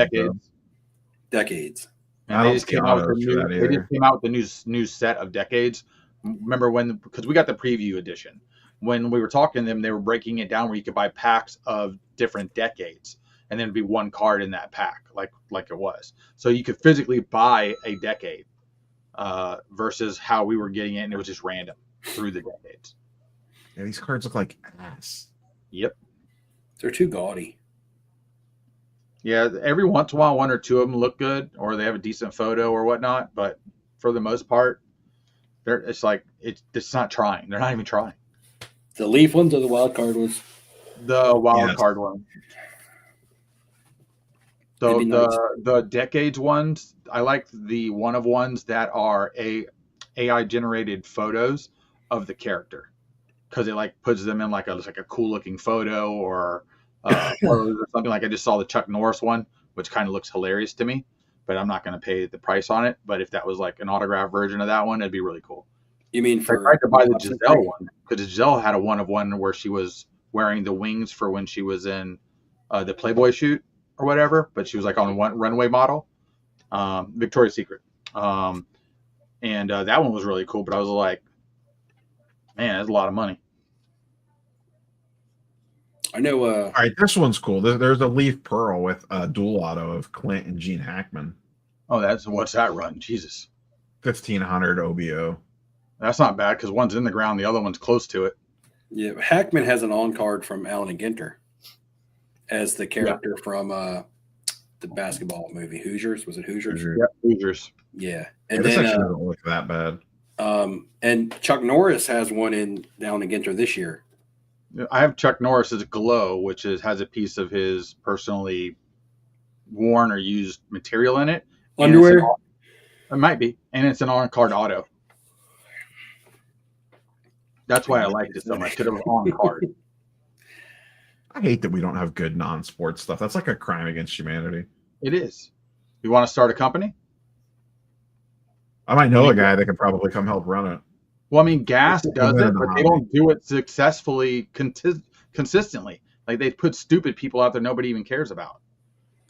decades. And they just came out with the new set of Decades. Remember because we got the preview edition. When we were talking to them, they were breaking it down where you could buy packs of different decades. And then it'd be one card in that pack, like it was. So you could physically buy a decade versus how we were getting it, and it was just random through the decades. Yeah, these cards look like ass. Yep. They're too gaudy. Yeah, every once in a while, one or two of them look good, or they have a decent photo or whatnot. But for the most part, it's not trying. They're not even trying. The Leaf ones or the wild card ones? The wild card one. So the decades ones, I like the one of ones that are AI generated photos of the character, because it like puts them in like a cool looking photo or or something. Like I just saw the Chuck Norris one, which kind of looks hilarious to me, but I'm not going to pay the price on it. But if that was like an autograph version of that one, it'd be really cool. You mean I tried to buy the Giselle one, because Giselle had a one of one where she was wearing the wings for when she was in the Playboy shoot or whatever, but she was like on one runway model, Victoria's Secret. And that one was really cool, but I was like, man, that's a lot of money. I know. All right, this one's cool. There's a Leaf Pearl with a dual auto of Clint and Gene Hackman. Oh, what's that run? Jesus. 1,500 OBO. That's not bad, because one's in the ground, the other one's close to it. Yeah, Hackman has an on card from Allen and Ginter as the character from the basketball movie Hoosiers. Was it Hoosiers? Yeah, Hoosiers. Yeah, And this actually doesn't look that bad. And Chuck Norris has one in Allen and Ginter this year. I have Chuck Norris's Glow, which has a piece of his personally worn or used material in it. Underwear? It might be, and it's an on card auto. That's why I liked it so much, because it was on card. I hate that we don't have good non-sports stuff. That's like a crime against humanity. It is. You want to start a company? I might know a guy that could probably come help run it. Well, I mean, Gas does it, but they don't do it successfully consistently. Like, they put stupid people out there nobody even cares about.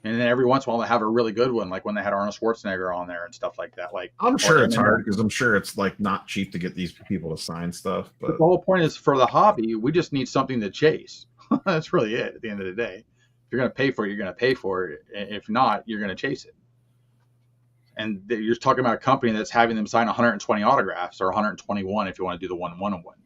And then every once in a while they have a really good one, like when they had Arnold Schwarzenegger on there and stuff like that. Like, I'm sure it's hard, because I'm sure it's like not cheap to get these people to sign stuff. But the whole point is, for the hobby, we just need something to chase. That's really it at the end of the day. If you're going to pay for it, you're going to pay for it. If not, you're going to chase it. And you're talking about a company that's having them sign 120 autographs, or 121 if you want to do the one-on-one.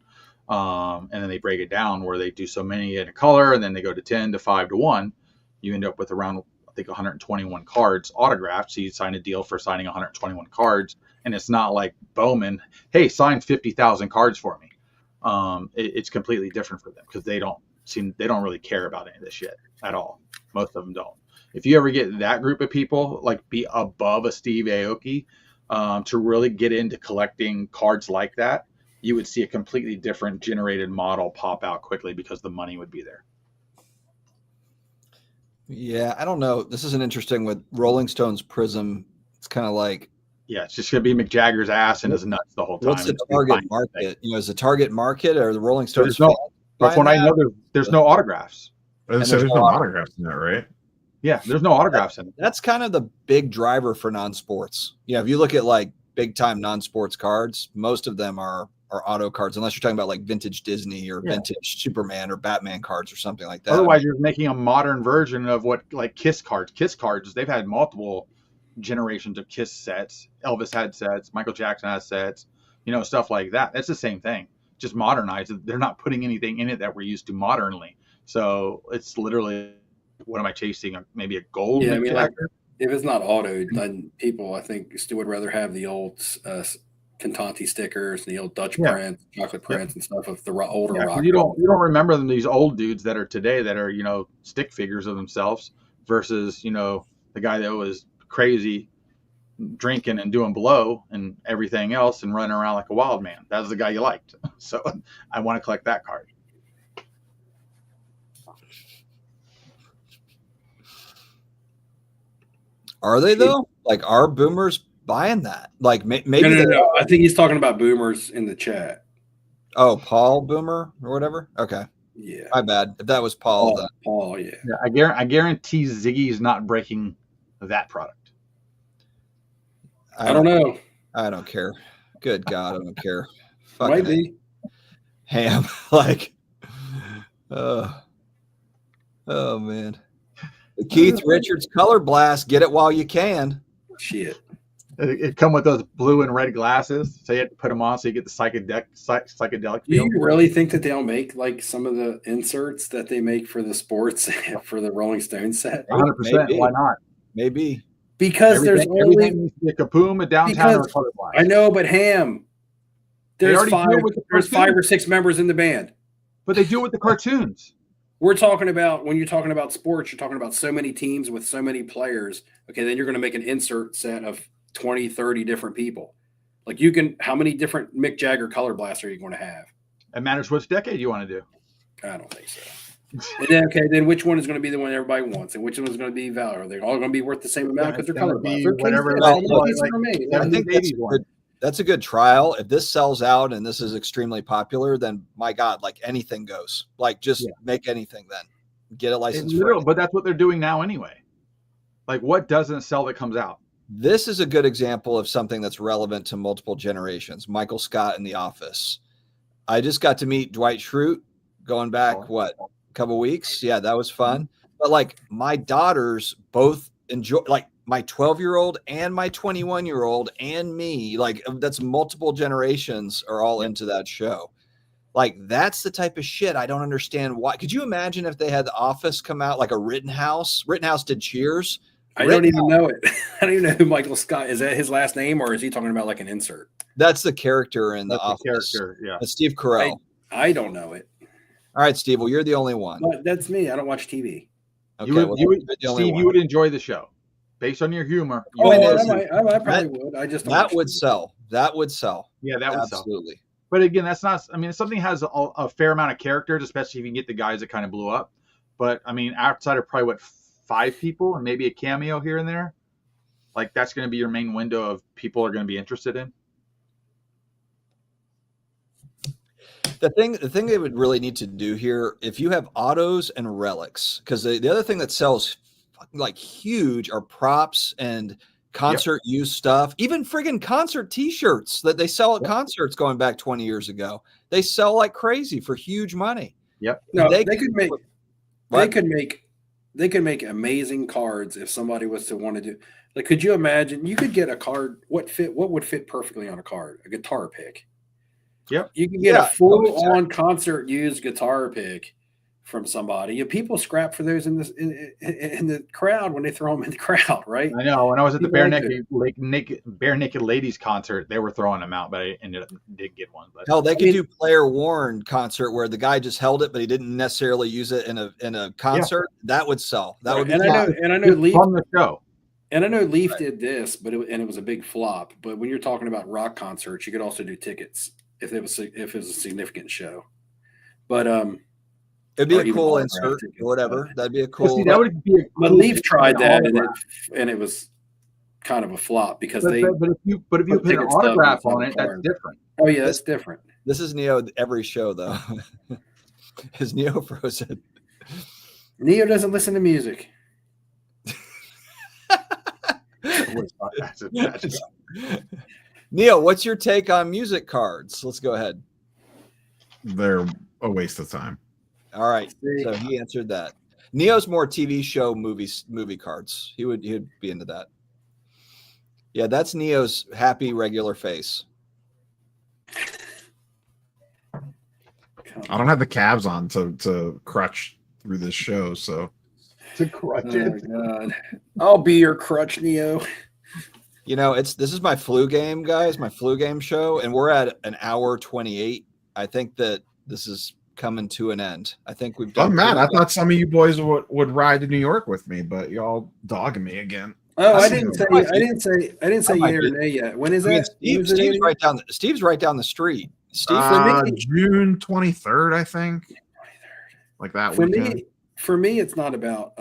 And then they break it down where they do so many in a color, and then they go to 10 to 5 to 1. You end up with around, I think, 121 cards autographed. So you sign a deal for signing 121 cards, and it's not like Bowman, hey, sign 50,000 cards for me. It's completely different for them, because they don't really care about any of this shit at all. Most of them don't. If you ever get that group of people, like be above a Steve Aoki, to really get into collecting cards like that, you would see a completely different generated model pop out quickly, because the money would be there. Yeah, I don't know. This is an interesting with Rolling Stone's Prism. It's kind of like, yeah, it's just gonna be Mick Jagger's ass and his nuts the whole time. What's the target market? You know, is the target market or the Rolling Stones? That's when I know there's no autographs. So there's no autographs in that, right? Yeah, there's no autographs in it. That's kind of the big driver for non-sports. Yeah, if you look at like big time non-sports cards, most of them are auto cards, unless you're talking about like vintage Disney or vintage Superman or Batman cards or something like that. Otherwise, you're making a modern version of what, like Kiss cards. Kiss cards, they've had multiple generations of Kiss sets. Elvis had sets. Michael Jackson has sets. You know, stuff like that. That's the same thing. Just modernized. They're not putting anything in it that we're used to modernly. So it's literally, what am I chasing? Maybe a gold? Yeah, I mean, like, if it's not auto, then people, I think, still would rather have the old Cantante stickers, the old Dutch prints, chocolate prints, and stuff of the older rock. You don't remember them, these old dudes that are today that are, you know, stick figures of themselves, versus, you know, the guy that was crazy drinking and doing blow and everything else and running around like a wild man. That was the guy you liked. So I want to collect that card. Are they though? Like, are boomers buying that? Like, maybe no. I think he's talking about boomers in the chat. Oh, Paul Boomer or whatever. Okay. Yeah. My bad. If that was Paul, then. Paul, yeah. I guarantee Ziggy is not breaking that product. I don't know. I don't care. Good God, I don't care. Might be. Ham. Like, oh man. The Keith Richards Color Blast. Get it while you can. Shit. It come with those blue and red glasses, so you have to put them on so you get the psychedelic feel. Do you really think that they'll make like some of the inserts that they make for the sports for the Rolling Stones set? 100%. Why not? Maybe. Because everything needs to be a Kaboom, a downtown, or a color blast. I know, but Ham, there's 5 or 6 members in the band. But they do it with the cartoons. We're talking about when you're talking about sports, you're talking about so many teams with so many players. Okay, then you're going to make an insert set of 20, 30 different people. Like how many different Mick Jagger color blasts are you going to have? It matters which decade you want to do. I don't think so. And then which one is going to be the one everybody wants, and which one is going to be valid? Are they all going to be worth the same amount because they're color blasts? Whatever. I think that's a good trial. If this sells out and this is extremely popular, then my God, like anything goes. Like just make anything then. Get a license. But that's what they're doing now anyway. Like what doesn't sell that comes out? This is a good example of something that's relevant to multiple generations. Michael Scott in The Office. I just got to meet Dwight Schrute going back, a couple weeks. Yeah, that was fun. But like my daughters both enjoy, like my 12-year-old and my 21-year-old and me, like that's multiple generations are all into that show. Like that's the type of shit I don't understand why. Could you imagine if they had The Office come out like a Rittenhouse? Rittenhouse did Cheers. I don't even know it. I don't even know who Michael Scott is. That his last name, or is he talking about like an insert? That's the character in The Office. Yeah, that's Steve Carell. I don't know it. All right, Steve. Well, you're the only one. But that's me. I don't watch TV. Okay, you would enjoy the show based on your humor. I probably would. I just that would sell. That would sell. Yeah, that would sell. Absolutely. But again, that's not. I mean, if something has a fair amount of characters, especially if you can get the guys that kind of blew up. But I mean, outside of probably 5 people and maybe a cameo here and there, like that's going to be your main window of people are going to be interested in. The thing they would really need to do here, if you have autos and relics, because the other thing that sells like huge are props and concert use stuff, even friggin' concert t-shirts that they sell at concerts going back 20 years ago. They sell like crazy for huge money. Yep. No, they could make amazing cards if somebody was to want to do. Like, could you imagine? You could get a card. What would fit perfectly on a card? A guitar pick. Yep. You can get a full-on concert used guitar pick from somebody. People scrap for those in the crowd when they throw them in the crowd, right? I know. When I was at the Bare Naked Ladies concert, they were throwing them out, but I didn't get one. But hell, they could do player worn concert where the guy just held it, but he didn't necessarily use it in a concert. Yeah. That would sell. That would be. And I know Leaf on the show. And I know Leaf did this, but it was a big flop. But when you're talking about rock concerts, you could also do tickets if it was a significant show. But it'd be a cool insert or whatever. That'd be a cool. See, that would be. But Leaf tried that, and it was kind of a flop because But if you put an autograph on it, that's different. Oh yeah, that's different. This is Neo every show though. Is Neo frozen? Neo doesn't listen to music. Neil, what's your take on music cards? Let's go ahead. They're a waste of time. All right, so he answered that. Neo's more TV show movie cards. He would be into that. Yeah, that's Neo's happy regular face. I don't have the calves on to crutch through this show, so to crutch it. God. I'll be your crutch, Neo. You know, this is my flu game, guys, my flu game show, and we're at an hour 28. I think that this is coming to an end. I think we've done. I'm mad. I thought some of you boys would ride to New York with me, but y'all dogging me again. Oh, I didn't say yay or nay yet. When is that? Steve's right down the street. Steve, June 23rd, I think. Like that weekend. For me, it's not about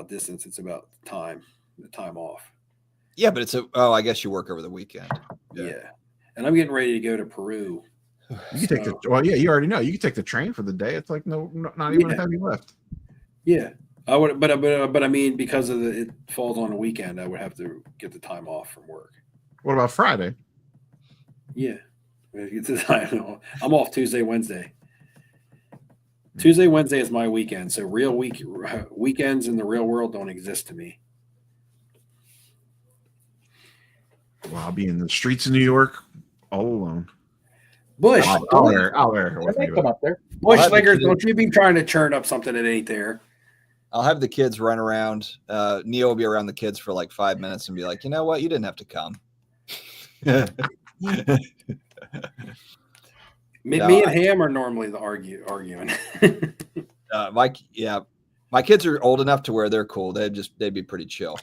distance. It's about time. The time off. Yeah, but I guess you work over the weekend. Yeah. And I'm getting ready to go to Peru. You can take you already know. You can take the train for the day. It's like not even a heavy lift. Yeah. I would, but I mean, because of it falls on a weekend, I would have to get the time off from work. What about Friday? Yeah. Get the time. I'm off Tuesday, Wednesday. Tuesday, Wednesday is my weekend. So weekends in the real world don't exist to me. Well, I'll be in the streets of New York all alone. Bush. I'll wear come up there. Bush Slickers, don't you be trying to churn up something that ain't there. I'll have the kids run around. Neo will be around the kids for like 5 minutes and be like, you know what? You didn't have to come. Me and Ham are normally the arguing. My kids are old enough to where they're cool. They'd be pretty chill.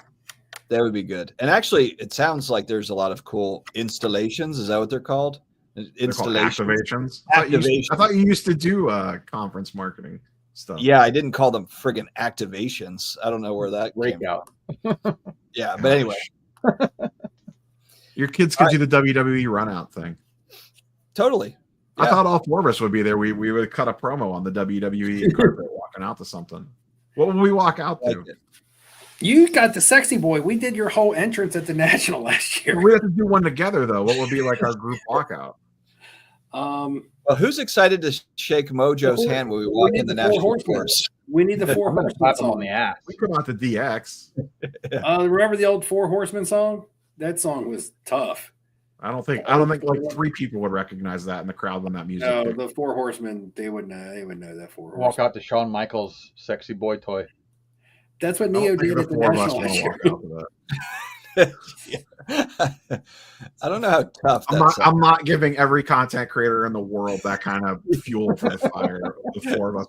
That would be good. And actually, it sounds like there's a lot of cool installations. Is that what they're called? Activations. I thought you used to do conference marketing stuff. Yeah, I didn't call them friggin' activations. I don't know where that came from. Yeah, but anyway. Your kids could do the WWE run out thing. Totally. I thought all four of us would be there. We would cut a promo on the WWE carpet walking out to something. What would we walk out to? You got the sexy boy. We did your whole entrance at the National last year. We have to do one together, though. What would be like our group walkout? Well, who's excited to shake Mojo's hand when we walk in the National course? We need the Four Horsemen song on the ass. We come out to DX. Remember the old Four Horsemen song? That song was tough. I don't think like 3 people would recognize that in the crowd when that music. No, the Four Horsemen, they would know that Four Horsemen. Walk out to Shawn Michaels' sexy boy toy. That's what Neo did at the National last year. I don't know how tough that's. I'm not giving every content creator in the world that kind of fuel for the fire. The 4 of us.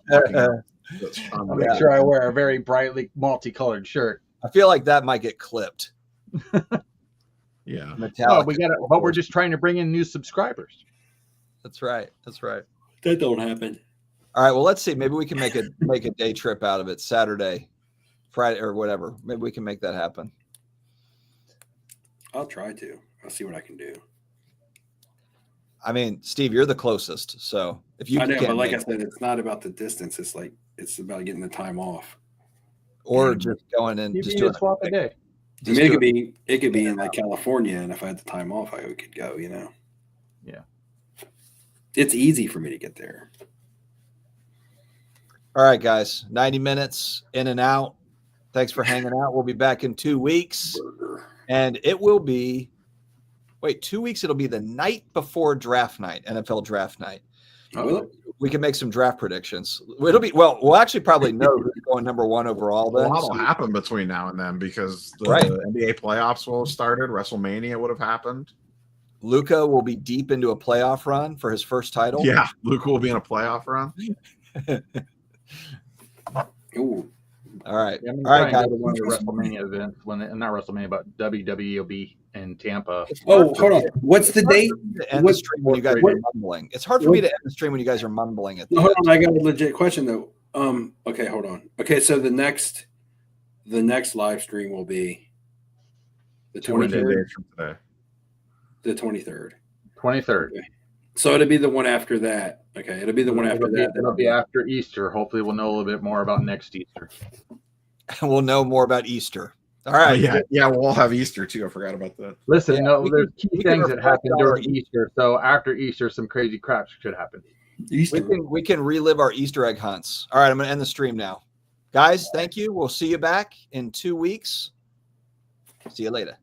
I'll make sure I wear a very brightly multicolored shirt. I feel like that might get clipped. Yeah. But we're just trying to bring in new subscribers. That's right. That don't happen. All right. Well, let's see. Maybe we can make a day trip out of it. Saturday, Friday, or whatever. Maybe we can make that happen. I'll try to. I'll see what I can do. I mean, Steve, you're the closest. So if you, I know, but like I said, it's not about the distance. It's about getting the time off, or just going and just doing swap a day. I mean, it could be in like California, and if I had the time off, I could go. Yeah. It's easy for me to get there. All right, guys. 90 minutes in and out. Thanks for hanging out. We'll be back in 2 weeks. And it will be 2 weeks. It'll be the night before draft night, NFL draft night. We can make some draft predictions. We'll actually probably know who's going number 1 overall. Then a lot will happen between now and then because the NBA playoffs will have started. WrestleMania would have happened. Luka will be deep into a playoff run for his first title. Yeah, Luka will be in a playoff run. Ooh. All right. All right, guys. One of the WrestleMania events, not WrestleMania, but WWE will be in Tampa. Oh, hold on. What's the date? End the stream when you guys are mumbling. It's hard for me to end the stream when you guys are mumbling at the hold on, I got a legit question though. Okay, hold on. Okay, so the next live stream will be the 23rd. From today. The 23rd. 23rd. Okay. So it'll be the one after that. Okay, it'll be the one after that. It'll be after Easter. Hopefully, we'll know a little bit more about next Easter. We'll know more about Easter. All right. Yeah, we'll all have Easter too. I forgot about that. Listen, there's key things that happen during Easter. So after Easter, some crazy crap should happen. We can relive our Easter egg hunts. All right, I'm going to end the stream now. Guys, thank you. We'll see you back in 2 weeks. See you later.